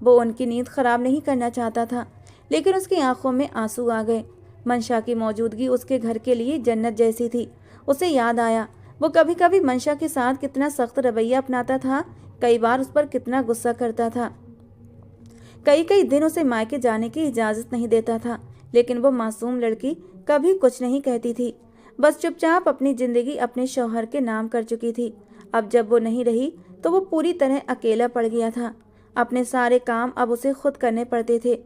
वो उनकी नींद खराब नहीं करना चाहता था, लेकिन उसकी आंखों में आंसू आ गए। मंशा की मौजूदगी उसके घर के लिए जन्नत जैसी थी। उसे याद आया वो कभी कभी मंशा के साथ कितना सख्त रवैया अपनाता था, कई बार उस पर कितना गुस्सा करता था। कई कई दिन उसे मायके जाने की इजाज़त नहीं देता था, लेकिन वो मासूम लड़की कभी कुछ नहीं कहती थी, बस चुपचाप अपनी ज़िंदगी अपने शौहर के नाम कर चुकी थी। अब जब वो नहीं रही तो वो पूरी तरह अकेला पड़ गया था। अपने सारे काम अब उसे खुद करने पड़ते थे।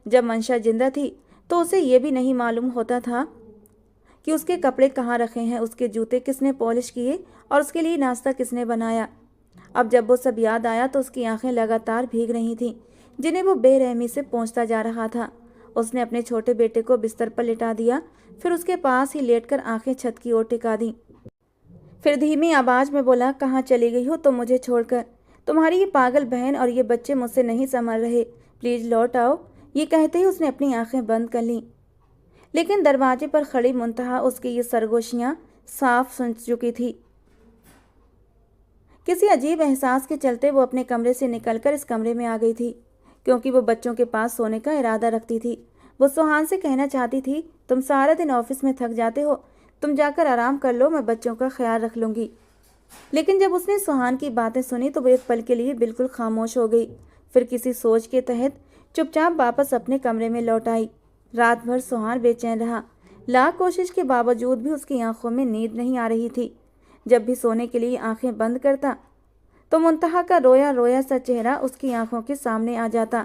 जब मंशा जिंदा थी तो उसे ये भी नहीं मालूम होता था कि उसके कपड़े कहाँ रखे हैं, उसके जूते किसने पॉलिश किए और उसके लिए नाश्ता किसने बनाया। अब जब वो सब याद आया तो उसकी आंखें लगातार भीग रही थीं, जिन्हें वो बेरहमी से पोंछता जा रहा था। उसने अपने छोटे बेटे को बिस्तर पर लिटा दिया, फिर उसके पास ही लेटकर आंखें छत की ओर टिका दी। फिर धीमी आवाज में बोला, कहाँ चली गई हो तुम मुझे छोड़कर? तुम्हारी ये पागल बहन और ये बच्चे मुझसे नहीं संभल रहे, प्लीज लौट आओ। ये कहते ही उसने अपनी आंखें बंद कर लीं, लेकिन दरवाजे पर खड़ी मुंतहा उसकी ये सरगोशियां साफ सुन चुकी थी। किसी अजीब एहसास के चलते वो अपने कमरे से निकलकर इस कमरे में आ गई थी, क्योंकि वो बच्चों के पास सोने का इरादा रखती थी। वो सुहान से कहना चाहती थी, तुम सारा दिन ऑफिस में थक जाते हो, तुम जाकर आराम कर लो, मैं बच्चों का ख्याल रख लूँगी। लेकिन जब उसने सुहान की बातें सुनी तो वो एक पल के लिए बिल्कुल खामोश हो गई। फिर किसी सोच के तहत चुपचाप वापस अपने कमरे में लौट आई। रात भर सुहान बेचैन रहा। लाख कोशिश के बावजूद भी उसकी आंखों में नींद नहीं आ रही थी। जब भी सोने के लिए आंखें बंद करता तो मुंतहा का रोया रोया सा चेहरा उसकी आंखों के सामने आ जाता।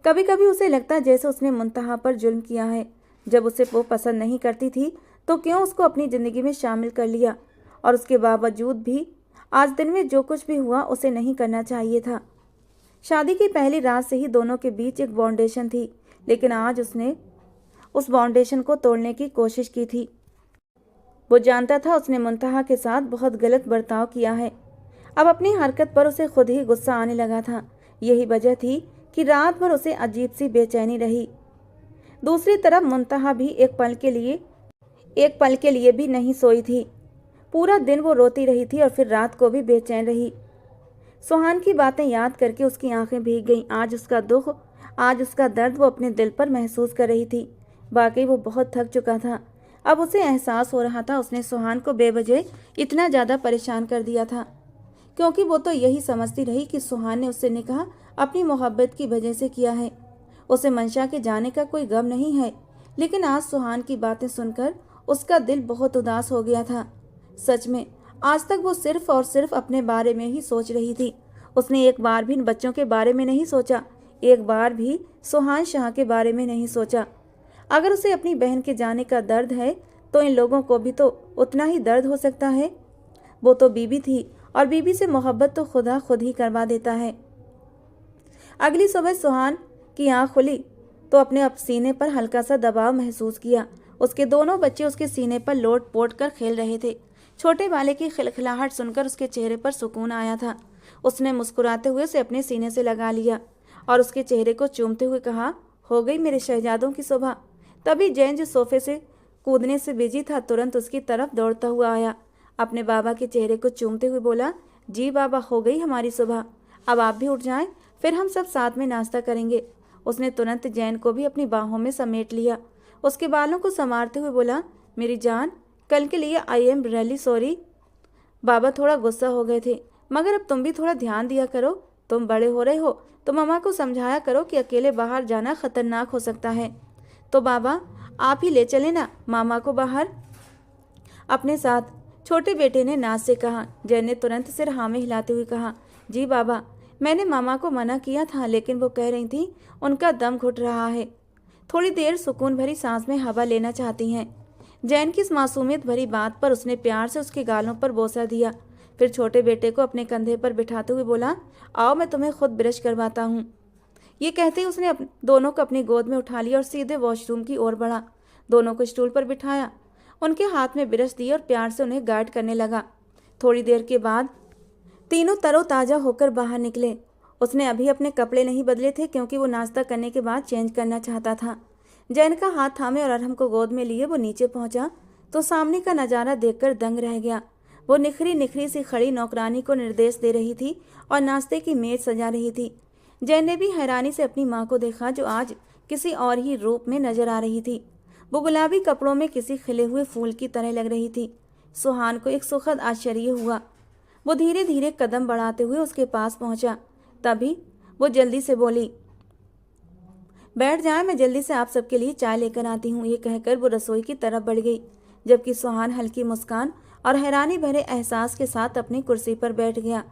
कभी कभी उसे लगता जैसे उसने मुंतहा पर जुल्म किया है। जब उसे वो पसंद नहीं करती थी तो क्यों उसको अपनी ज़िंदगी में शामिल कर लिया, और उसके बावजूद भी आज दिन में जो कुछ भी हुआ उसे नहीं करना चाहिए था। शादी की पहली रात से ही दोनों के बीच एक बाउंडेशन थी, लेकिन आज उसने उस फाउंडेशन को तोड़ने की कोशिश की थी। वो जानता था उसने मुंतहा के साथ बहुत गलत बर्ताव किया है। अब अपनी हरकत पर उसे खुद ही गुस्सा आने लगा था। यही वजह थी कि रात भर उसे अजीब सी बेचैनी रही। दूसरी तरफ मुंतहा भी एक पल के लिए भी नहीं सोई थी। पूरा दिन वो रोती रही थी और फिर रात को भी बेचैन रही। सुहान की बातें याद करके उसकी आंखें भीग गईं। आज उसका दुख, आज उसका दर्द वो अपने दिल पर महसूस कर रही थी। वाकई वो बहुत थक चुका था। अब उसे एहसास हो रहा था उसने सुहान को बेवजह इतना ज़्यादा परेशान कर दिया था, क्योंकि वो तो यही समझती रही कि सुहान ने उससे निकाह अपनी मोहब्बत की वजह से किया है। उसे मंशा के जाने का कोई गम नहीं है। लेकिन आज सुहान की बातें सुनकर उसका दिल बहुत उदास हो गया था। सच में आज तक वो सिर्फ और सिर्फ अपने बारे में ही सोच रही थी। उसने एक बार भी इन बच्चों के बारे में नहीं सोचा, एक बार भी सुहान शाह के बारे में नहीं सोचा। अगर उसे अपनी बहन के जाने का दर्द है तो इन लोगों को भी तो उतना ही दर्द हो सकता है। वो तो बीबी थी और बीबी से मोहब्बत तो खुदा खुद ही करवा देता है। अगली सुबह सुहान की आँख खुली तो अपने सीने पर हल्का सा दबाव महसूस किया। उसके दोनों बच्चे उसके सीने पर लोट पोट कर खेल रहे थे। छोटे वाले की खिलखिलाहट सुनकर उसके चेहरे पर सुकून आया था। उसने मुस्कुराते हुए उसे अपने सीने से लगा लिया और उसके चेहरे को चूमते हुए कहा, हो गई मेरे शहजादों की सुबह। तभी जैन जो सोफे से कूदने से बिजी था तुरंत उसकी तरफ दौड़ता हुआ आया। अपने बाबा के चेहरे को चूमते हुए बोला, जी बाबा, हो गई हमारी सुबह। अब आप भी उठ जाएं, फिर हम सब साथ में नाश्ता करेंगे। उसने तुरंत जैन को भी अपनी बाहों में समेट लिया। उसके बालों को संवारते हुए बोला, मेरी जान, कल के लिए आई एम रियली सॉरी। बाबा थोड़ा गुस्सा हो गए थे, मगर अब तुम भी थोड़ा ध्यान दिया करो। तुम बड़े हो रहे हो तो मम्मा को समझाया करो कि अकेले बाहर जाना खतरनाक हो सकता है। तो बाबा आप ही ले चले ना मामा को बाहर अपने साथ, छोटे बेटे ने नाज से कहा। जैन ने तुरंत सिर हाँ में हिलाते हुए कहा, जी बाबा, मैंने मामा को मना किया था लेकिन वो कह रही थी उनका दम घुट रहा है, थोड़ी देर सुकून भरी सांस में हवा लेना चाहती हैं। जैन की इस मासूमियत भरी बात पर उसने प्यार से उसके गालों पर बोसा दिया। फिर छोटे बेटे को अपने कंधे पर बिठाते हुए बोला, आओ मैं तुम्हें खुद ब्रश करवाता हूँ। ये कहते ही उसने दोनों को अपनी गोद में उठा लिया और सीधे वॉशरूम की ओर बढ़ा। दोनों को स्टूल पर बिठाया, उनके हाथ में ब्रश दिए और प्यार से उन्हें गाइड करने लगा। थोड़ी देर के बाद तीनों तरोताज़ा होकर बाहर निकले। उसने अभी अपने कपड़े नहीं बदले थे क्योंकि वो नाश्ता करने के बाद चेंज करना चाहता था। जैन का हाथ थामे और अरहम को गोद में लिए वो नीचे पहुंचा तो सामने का नज़ारा देखकर दंग रह गया। वो निखरी निखरी सी खड़ी नौकरानी को निर्देश दे रही थी और नाश्ते की मेज सजा रही थी। जैन ने भी हैरानी से अपनी माँ को देखा जो आज किसी और ही रूप में नजर आ रही थी। वो गुलाबी कपड़ों में किसी खिले हुए फूल की तरह लग रही थी। सुहान को एक सुखद आश्चर्य हुआ। वो धीरे धीरे कदम बढ़ाते हुए उसके पास पहुंचा। तभी वो जल्दी से बोली, बैठ जाए, मैं जल्दी से आप सबके लिए चाय लेकर आती हूँ। ये कहकर वो रसोई की तरफ बढ़ गई, जबकि सुहान हल्की मुस्कान और हैरानी भरे एहसास के साथ अपनी कुर्सी पर बैठ गया।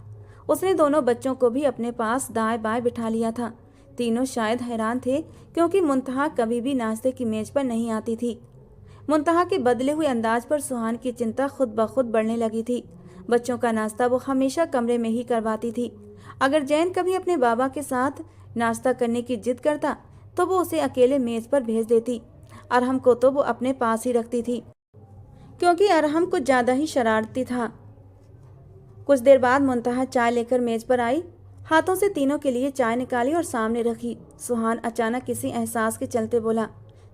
उसने दोनों बच्चों को भी अपने पास दाएं बाएं बिठा लिया था। तीनों शायद हैरान थे क्योंकि मुंतहा कभी भी नाश्ते की मेज पर नहीं आती थी। मुंतहा के बदले हुए अंदाज पर सुहान की चिंता खुद ब खुद बढ़ने लगी थी। बच्चों का नाश्ता वो हमेशा कमरे में ही करवाती थी। अगर जैन कभी अपने बाबा के साथ नाश्ता करने की जिद करता तो वो उसे अकेले मेज पर भेज देती। अरहम को तो वो अपने पास ही रखती थी क्योंकि अरहम कुछ ज़्यादा ही शरारती था। कुछ देर बाद मुंतहा चाय लेकर मेज पर आई, हाथों से तीनों के लिए चाय निकाली और सामने रखी। सुहान अचानक किसी एहसास के चलते बोला,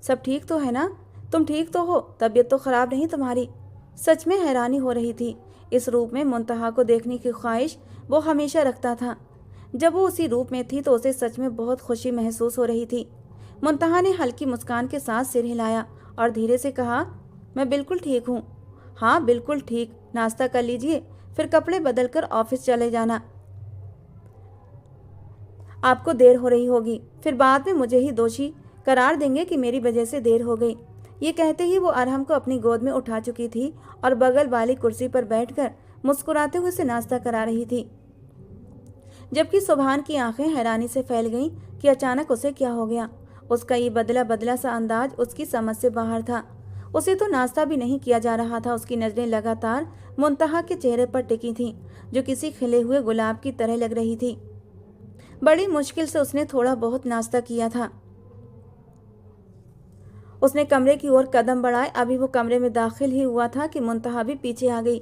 सब ठीक तो है ना? तुम ठीक तो हो? तबीयत तो खराब नहीं तुम्हारी? सच में हैरानी हो रही थी। इस रूप में मुंतहा को देखने की ख्वाहिश वो हमेशा रखता था। जब वो उसी रूप में थी तो उसे सच में बहुत खुशी महसूस हो रही थी। मुंतहा ने हल्की मुस्कान के साथ सिर हिलाया और धीरे से कहा, मैं बिल्कुल ठीक हूँ। हाँ बिल्कुल ठीक, नाश्ता कर लीजिए, फिर कपड़े बदलकर ऑफिस चले जाना, आपको देर हो रही होगी। फिर बाद में मुझे ही दोषी करार देंगे कि मेरी वजह से देर हो गई। ये कहते ही वो अरहम को अपनी गोद में उठा चुकी थी और बगल वाली कुर्सी पर बैठकर मुस्कुराते हुए उसे नाश्ता करा रही थी, जबकि सुभान की आंखें हैरानी से फैल गईं कि अचानक उसे क्या हो गया। उसका ये बदला बदला सा अंदाज उसकी समझ से बाहर था। उसे तो नाश्ता भी नहीं किया जा रहा था। उसकी नज़रें लगातार मुंतहा के चेहरे पर टिकी थीं, जो किसी खिले हुए गुलाब की तरह लग रही थी। बड़ी मुश्किल से उसने थोड़ा बहुत नाश्ता किया था। उसने कमरे की ओर कदम बढ़ाए। अभी वो कमरे में दाखिल ही हुआ था कि मुंतहा भी पीछे आ गई।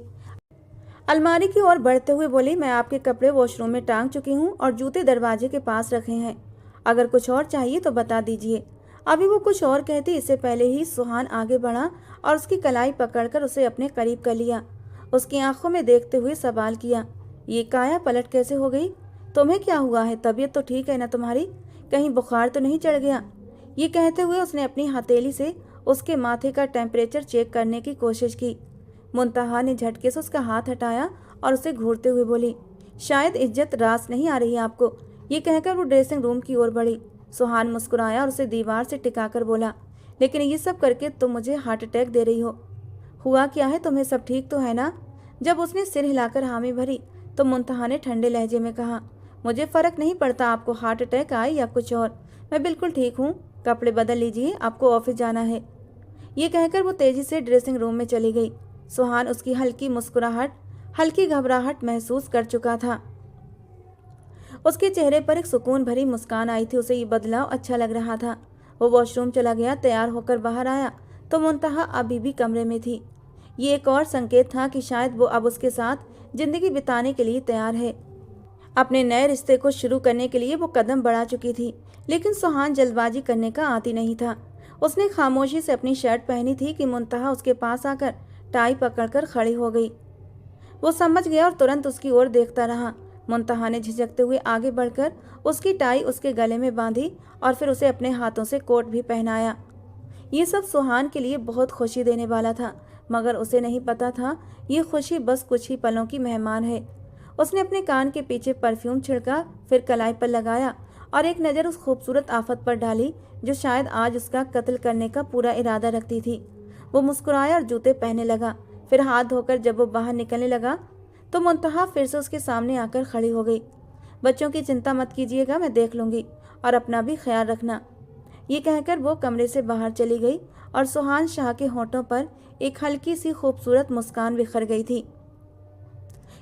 अलमारी की ओर बढ़ते हुए बोली, मैं आपके कपड़े वॉशरूम में टांग चुकी हूँ और जूते दरवाजे के पास रखे हैं। अगर कुछ और चाहिए तो बता दीजिए। अभी वो कुछ और कहती इससे पहले ही सुहान आगे बढ़ा और उसकी कलाई पकड़कर उसे अपने करीब कर लिया। उसकी आंखों में देखते हुए सवाल किया, ये काया पलट कैसे हो गई? तुम्हें क्या हुआ है? तबीयत तो ठीक है ना तुम्हारी? कहीं बुखार तो नहीं चढ़ गया? ये कहते हुए उसने अपनी हथेली से उसके माथे का टेम्परेचर चेक करने की कोशिश की। मुंतहा ने झटके से उसका हाथ हटाया और उसे घूरते हुए बोली, शायद इज्जत रास नहीं आ रही आपको। ये कहकर वो ड्रेसिंग रूम की ओर बढ़ी। सुहान मुस्कुराया और उसे दीवार से टिकाकर बोला, लेकिन ये सब करके तुम मुझे हार्ट अटैक दे रही हो। हुआ क्या है तुम्हें? सब ठीक तो है ना? जब उसने सिर हिलाकर हामी भरी तो मुंतहा ने ठंडे लहजे में कहा, मुझे फर्क नहीं पड़ता आपको हार्ट अटैक आए या कुछ और, मैं बिल्कुल ठीक हूँ। कपड़े बदल लीजिए, आपको ऑफिस जाना है। ये कहकर वो तेजी से ड्रेसिंग रूम में चली गई। सुहान उसकी हल्की घबराहट महसूस कर चुका था। उसके चेहरे पर एक सुकून भरी मुस्कान आई थी। उसे ये बदलाव अच्छा लग रहा था। वो वॉशरूम चला गया। तैयार होकर बाहर आया तो मुंतहा अभी भी कमरे में थी। ये एक और संकेत था कि शायद वो अब उसके साथ जिंदगी बिताने के लिए तैयार है। अपने नए रिश्ते को शुरू करने के लिए वो कदम बढ़ा चुकी थी, लेकिन सुहान जल्दबाजी करने का आदी नहीं था। उसने खामोशी से अपनी शर्ट पहनी थी कि मुंतहा उसके पास आकर टाई पकड़कर खड़ी हो गई। वो समझ गया और तुरंत उसकी ओर देखता रहा। मुंतहा ने झिझकते हुए आगे बढ़कर उसकी टाई उसके गले में बांधी और फिर उसे अपने हाथों से कोट भी पहनाया। ये सब सुहान के लिए बहुत खुशी देने वाला था, मगर उसे नहीं पता था ये खुशी बस कुछ ही पलों की मेहमान है। उसने अपने कान के पीछे परफ्यूम छिड़का, फिर कलाई पर लगाया और एक नज़र उस खूबसूरत आफत पर डाली जो शायद आज उसका कत्ल करने का पूरा इरादा रखती थी। वो मुस्कुराया और जूते पहनने लगा। फिर हाथ धोकर जब वो बाहर निकलने लगा तो मुंतहा फिर से उसके सामने आकर खड़ी हो गई। बच्चों की चिंता मत कीजिएगा, मैं देख लूँगी, और अपना भी ख्याल रखना। ये कहकर वो कमरे से बाहर चली गई और सुहान शाह के होठों पर एक हल्की सी खूबसूरत मुस्कान बिखर गई थी।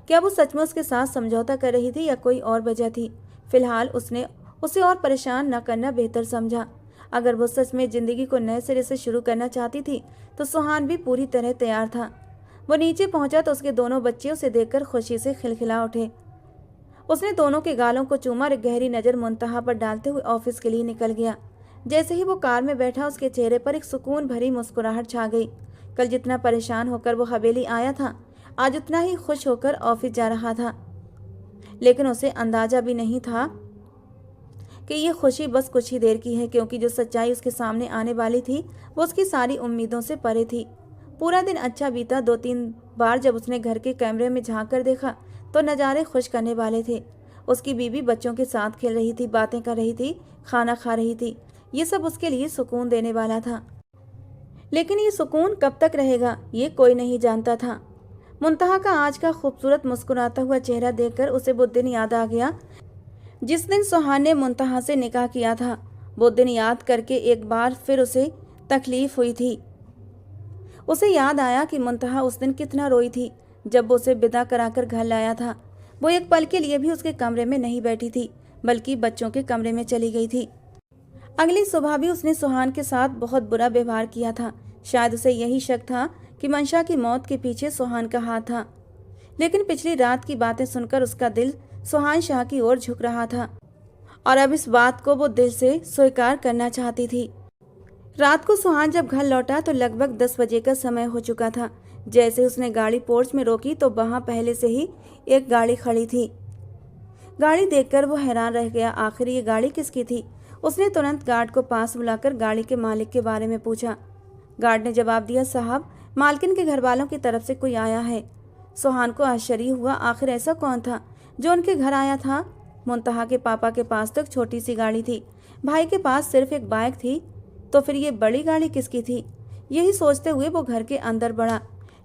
क्या वो सचमुच उसके साथ समझौता कर रही थी या कोई और वजह थी? फिलहाल उसने उसे और परेशान न करना बेहतर समझा। अगर वो सच में जिंदगी को नए सिरे से शुरू करना चाहती थी तो सुहान भी पूरी तरह तैयार था। वो नीचे पहुंचा तो उसके दोनों बच्चे उसे देखकर खुशी से खिलखिला उठे। उसने दोनों के गालों को चूमा और एक गहरी नज़र मुंतहा पर डालते हुए ऑफिस के लिए निकल गया। जैसे ही वो कार में बैठा उसके चेहरे पर एक सुकून भरी मुस्कुराहट छा गई। कल जितना परेशान होकर वो हवेली आया था, आज उतना ही खुश होकर ऑफिस जा रहा था। लेकिन उसे अंदाजा भी नहीं था कि ये खुशी बस कुछ ही देर की है, क्योंकि जो सच्चाई उसके सामने आने वाली थी वो उसकी सारी उम्मीदों से परे थी। पूरा दिन अच्छा बीता। 2-3 बार जब उसने घर के कैमरे में झांक कर देखा तो नज़ारे खुश करने वाले थे। उसकी बीवी बच्चों के साथ खेल रही थी, बातें कर रही थी, खाना खा रही थी। ये सब उसके लिए सुकून देने वाला था। लेकिन ये सुकून कब तक रहेगा ये कोई नहीं जानता था। मुंतहा का आज का खूबसूरत मुस्कुराता हुआ चेहरा देखकर उसे वो दिन याद आ गया जिस दिन सुहान ने मुंतहा से निकाह किया था। वो दिन याद करके एक बार फिर उसे तकलीफ हुई थी। उसे याद आया कि मुंतहा उस दिन कितना रोई थी जब वो उसे विदा कराकर घर लाया था। वो एक पल के लिए भी उसके कमरे में नहीं बैठी थी, बल्कि बच्चों के कमरे में चली गई थी। अगली सुबह भी उसने सुहान के साथ बहुत बुरा व्यवहार किया था। शायद उसे यही शक था कि मंशा की मौत के पीछे सुहान का हाथ था। लेकिन पिछली रात की बातें सुनकर उसका दिल सुहान शाह की ओर झुक रहा था और अब इस बात को वो दिल से स्वीकार करना चाहती थी। रात को सुहान जब घर लौटा तो लगभग 10 बजे का समय हो चुका था। जैसे उसने गाड़ी पोर्च में रोकी तो वहां पहले से ही एक गाड़ी खड़ी थी। गाड़ी देखकर वो हैरान रह गया। आखिर ये गाड़ी किसकी थी? उसने तुरंत गार्ड को पास बुलाकर गाड़ी के मालिक के बारे में पूछा। गार्ड ने जवाब दिया, साहब, मालकिन के घर वालों की तरफ से कोई आया है। सुहान को आश्चर्य हुआ। आखिर ऐसा कौन था जो उनके घर आया था? मुंतहा के पापा के पास तो एक छोटी सी गाड़ी थी, भाई के पास सिर्फ एक बाइक थी, तो फिर ये बड़ी गाड़ी किसकी थी? यही सोचते हुए वो घर के अंदर बढ़ा,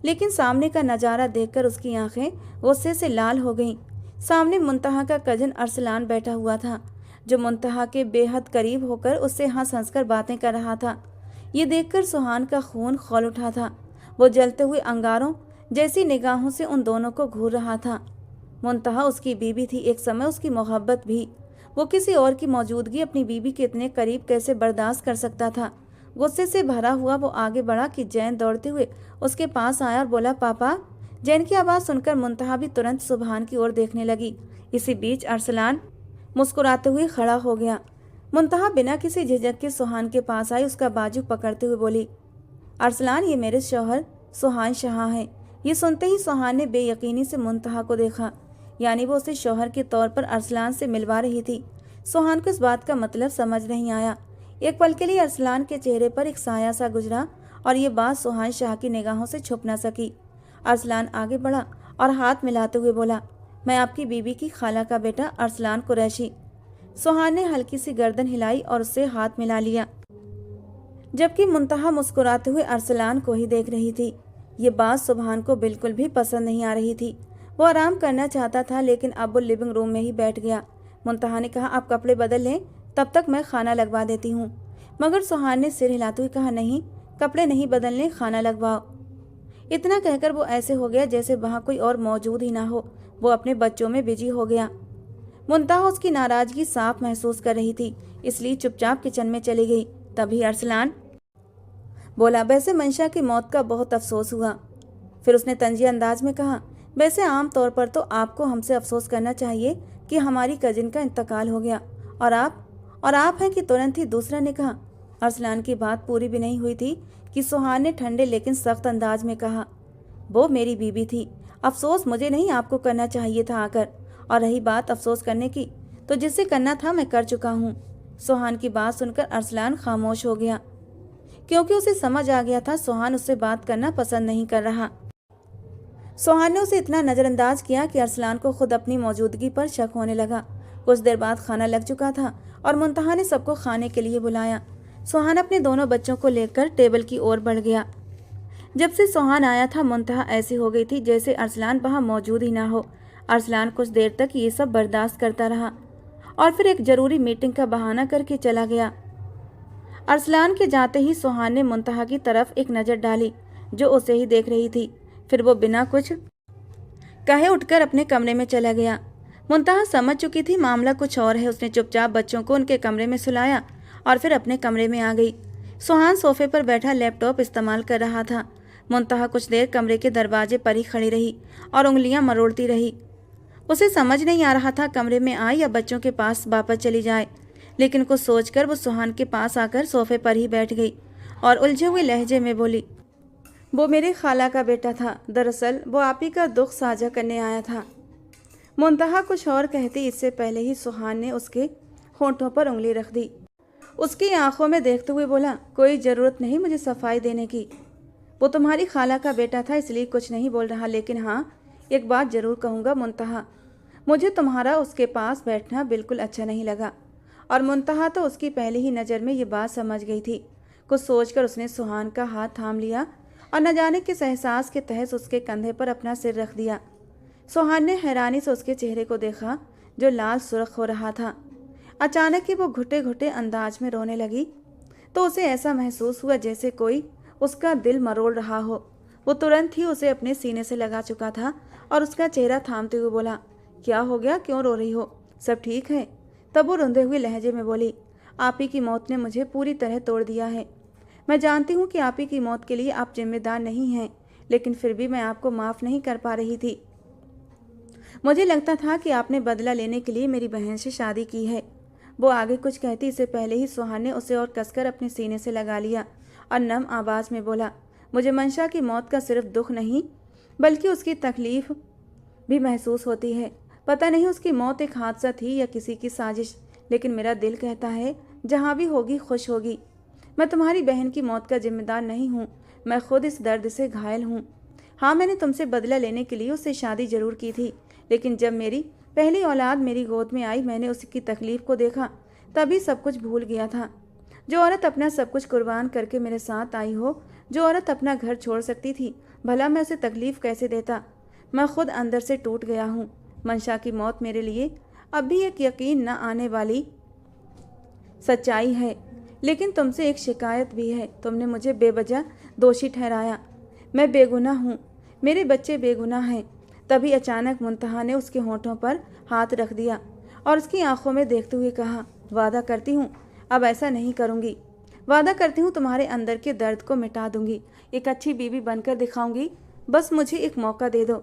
लेकिन सामने का नज़ारा देखकर उसकी आंखें गुस्से से लाल हो गईं। सामने मुंतहा का कजन अरसलान बैठा हुआ था, जो मुंतहा के बेहद करीब होकर उससे हंस हंस कर बातें कर रहा था। ये देखकर सुहान का खून खौल उठा था। वो जलते हुए अंगारों जैसी निगाहों से उन दोनों को घूर रहा था। मुंतहा उसकी बीवी थी, एक समय उसकी मोहब्बत भी। वो किसी और की मौजूदगी अपनी बीवी के इतने करीब कैसे बर्दाश्त कर सकता था? गुस्से से भरा हुआ वो आगे बढ़ा कि जैन दौड़ते हुए उसके पास आया और बोला, पापा। जैन की आवाज़ सुनकर मुंतहा भी तुरंत सुबहान की ओर देखने लगी। इसी बीच अरसलान मुस्कुराते हुए खड़ा हो गया। मुंतहा बिना किसी झिझक के सुहान के पास आई, उसका बाजू पकड़ते हुए बोली, अरसलान, ये मेरे शौहर सुहान शाह हैं। ये सुनते ही सुहान ने बेयकीनी से मुंतहा को देखा, यानी वो उसे शौहर के तौर पर अरसलान से मिलवा रही थी। सुहान को इस बात का मतलब समझ नहीं आया। एक पल के लिए अरसलान के चेहरे पर एक साया सा गुजरा और ये बात सुहान शाह की निगाहों से छुप न सकी। अरसलान आगे बढ़ा और हाथ मिलाते हुए बोला, मैं आपकी बीबी की खाला का बेटा अरसलान कुरैशी। सुहान ने हल्की सी गर्दन हिलाई और उससे हाथ मिला लिया, जबकि मुंतहा मुस्कुराते हुए अरसलान को ही देख रही थी। ये बात सुबहान को बिल्कुल भी पसंद नहीं आ रही थी। वो आराम करना चाहता था, लेकिन अब वो लिविंग रूम में ही बैठ गया। मुंतहा ने कहा, आप कपड़े बदल लें, तब तक मैं खाना लगवा देती हूँ। मगर सुहान ने सिर हिलाते हुए कहा, नहीं, कपड़े नहीं बदलने, खाना लगवाओ। इतना कहकर वो ऐसे हो गया जैसे वहाँ कोई और मौजूद ही ना हो। वो अपने बच्चों में बिजी हो गया। मुंतहा उसकी नाराजगी साफ महसूस कर रही थी, इसलिए चुपचाप किचन में चली गई। तभी अरसलान बोला, वैसे मंशा की मौत का बहुत अफसोस हुआ। फिर उसने तंजी अंदाज में कहा, वैसे आम तौर पर तो आपको हमसे अफसोस करना चाहिए कि हमारी कजिन का इंतकाल हो गया, और आप हैं कि तुरंत ही दूसरा ने कहा। अरसलान की बात पूरी भी नहीं हुई थी कि सुहान ने ठंडे लेकिन सख्त अंदाज में कहा, वो मेरी बीबी थी, अफसोस मुझे नहीं आपको करना चाहिए था आकर। और रही बात अफसोस करने की, तो जिससे करना था मैं कर चुका हूँ। सुहान की बात सुनकर अरसलान खामोश हो गया, क्योंकि उसे समझ आ गया था सुहान उससे बात करना पसंद नहीं कर रहा। सुहान ने उसे इतना नज़रअंदाज किया कि अरसलान को खुद अपनी मौजूदगी पर शक होने लगा। कुछ देर बाद खाना लग चुका था और मुंतहा ने सबको खाने के लिए बुलाया। सुहान अपने दोनों बच्चों को लेकर टेबल की ओर बढ़ गया। जब से सुहान आया था, मुंतहा ऐसी हो गई थी जैसे अरसलान वहाँ मौजूद ही ना हो। अरसलान कुछ देर तक ये सब बर्दाश्त करता रहा और फिर एक ज़रूरी मीटिंग का बहाना करके चला गया। अरसलान के जाते ही सुहान ने मुंतहा की तरफ एक नज़र डाली, जो उसे ही देख रही थी। फिर वो बिना कुछ कहे उठकर अपने कमरे में चला गया। मुंतहा समझ चुकी थी मामला कुछ और है। उसने चुपचाप बच्चों को उनके कमरे में सुलाया और फिर अपने कमरे में आ गई। सुहान सोफे पर बैठा लैपटॉप इस्तेमाल कर रहा था। मुंतहा कुछ देर कमरे के दरवाजे पर ही खड़ी रही और उंगलियां मरोड़ती रही। उसे समझ नहीं आ रहा था कमरे में आए या बच्चों के पास वापस चली जाए, लेकिन कुछ सोचकर वो सुहान के पास आकर सोफे पर ही बैठ गई और उलझे हुए लहजे में बोली, वो मेरे खाला का बेटा था। दरअसल वो आप ही का दुख साझा करने आया था। मुंतहा कुछ और कहती इससे पहले ही सुहान ने उसके होंठों पर उंगली रख दी। उसकी आंखों में देखते हुए बोला, कोई ज़रूरत नहीं मुझे सफाई देने की। वो तुम्हारी खाला का बेटा था, इसलिए कुछ नहीं बोल रहा, लेकिन हाँ, एक बात ज़रूर कहूँगा मुंतहा, मुझे तुम्हारा उसके पास बैठना बिल्कुल अच्छा नहीं लगा। और मुंतहा तो उसकी पहली ही नज़र में ये बात समझ गई थी। कुछ सोचकर उसने सुहान का हाथ थाम लिया और न जाने किस एहसास के तहत उसके कंधे पर अपना सिर रख दिया। सुहान ने हैरानी से उसके चेहरे को देखा, जो लाल सुर्ख हो रहा था। अचानक ही वो घुटे घुटे अंदाज में रोने लगी, तो उसे ऐसा महसूस हुआ जैसे कोई उसका दिल मरोड़ रहा हो। वो तुरंत ही उसे अपने सीने से लगा चुका था और उसका चेहरा थामते हुए बोला, क्या हो गया, क्यों रो रही हो, सब ठीक है? तब वो रोंदे हुए लहजे में बोली, आप ही की मौत ने मुझे पूरी तरह तोड़ दिया है। मैं जानती हूँ कि आप ही की मौत के लिए आप जिम्मेदार नहीं हैं, लेकिन फिर भी मैं आपको माफ़ नहीं कर पा रही थी। मुझे लगता था कि आपने बदला लेने के लिए मेरी बहन से शादी की है। वो आगे कुछ कहती इससे पहले ही सुहान ने उसे और कसकर अपने सीने से लगा लिया और नम आवाज़ में बोला, मुझे मंशा की मौत का सिर्फ दुख नहीं बल्कि उसकी तकलीफ़ भी महसूस होती है। पता नहीं उसकी मौत एक हादसा थी या किसी की साजिश, लेकिन मेरा दिल कहता है जहाँ भी होगी खुश होगी। मैं तुम्हारी बहन की मौत का जिम्मेदार नहीं हूँ, मैं खुद इस दर्द से घायल हूँ। हाँ, मैंने तुमसे बदला लेने के लिए उससे शादी ज़रूर की थी, लेकिन जब मेरी पहली औलाद मेरी गोद में आई, मैंने उसकी तकलीफ़ को देखा, तभी सब कुछ भूल गया था। जो औरत अपना सब कुछ कुर्बान करके मेरे साथ आई हो, जो औरत अपना घर छोड़ सकती थी, भला मैं उसे तकलीफ़ कैसे देता। मैं खुद अंदर से टूट गया हूँ। मंशा की मौत मेरे लिए अब भी एक यकीन न आने वाली सच्चाई है, लेकिन तुमसे एक शिकायत भी है। तुमने मुझे बेवजह दोषी ठहराया। मैं बेगुनाह हूँ, मेरे बच्चे बेगुनाह हैं। तभी अचानक मुंतहा ने उसके होंठों पर हाथ रख दिया और उसकी आंखों में देखते हुए कहा, वादा करती हूँ अब ऐसा नहीं करूँगी। वादा करती हूँ तुम्हारे अंदर के दर्द को मिटा दूंगी, एक अच्छी बीवी बनकर दिखाऊंगी, बस मुझे एक मौका दे दो।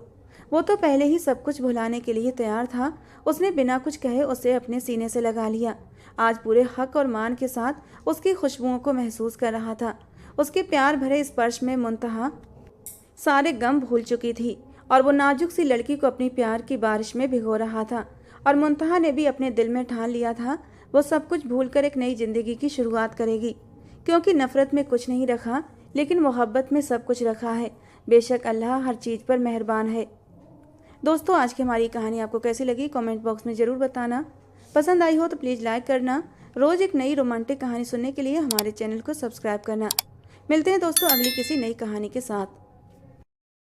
वो तो पहले ही सब कुछ भुलाने के लिए तैयार था। उसने बिना कुछ कहे उसे अपने सीने से लगा लिया। आज पूरे हक और मान के साथ उसकी खुशबुओं को महसूस कर रहा था। उसके प्यार भरे स्पर्श में मुंतहा सारे गम भूल चुकी थी और वो नाजुक सी लड़की को अपनी प्यार की बारिश में भिगो रहा था। और मुंतहा ने भी अपने दिल में ठान लिया था वो सब कुछ भूलकर एक नई जिंदगी की शुरुआत करेगी, क्योंकि नफरत में कुछ नहीं रखा लेकिन मोहब्बत में सब कुछ रखा है। बेशक अल्लाह हर चीज़ पर मेहरबान है। दोस्तों, आज की हमारी कहानी आपको कैसी लगी कमेंट बॉक्स में ज़रूर बताना। पसंद आई हो तो प्लीज़ लाइक करना। रोज़ एक नई रोमांटिक कहानी सुनने के लिए हमारे चैनल को सब्सक्राइब करना। मिलते हैं दोस्तों अगली किसी नई कहानी के साथ।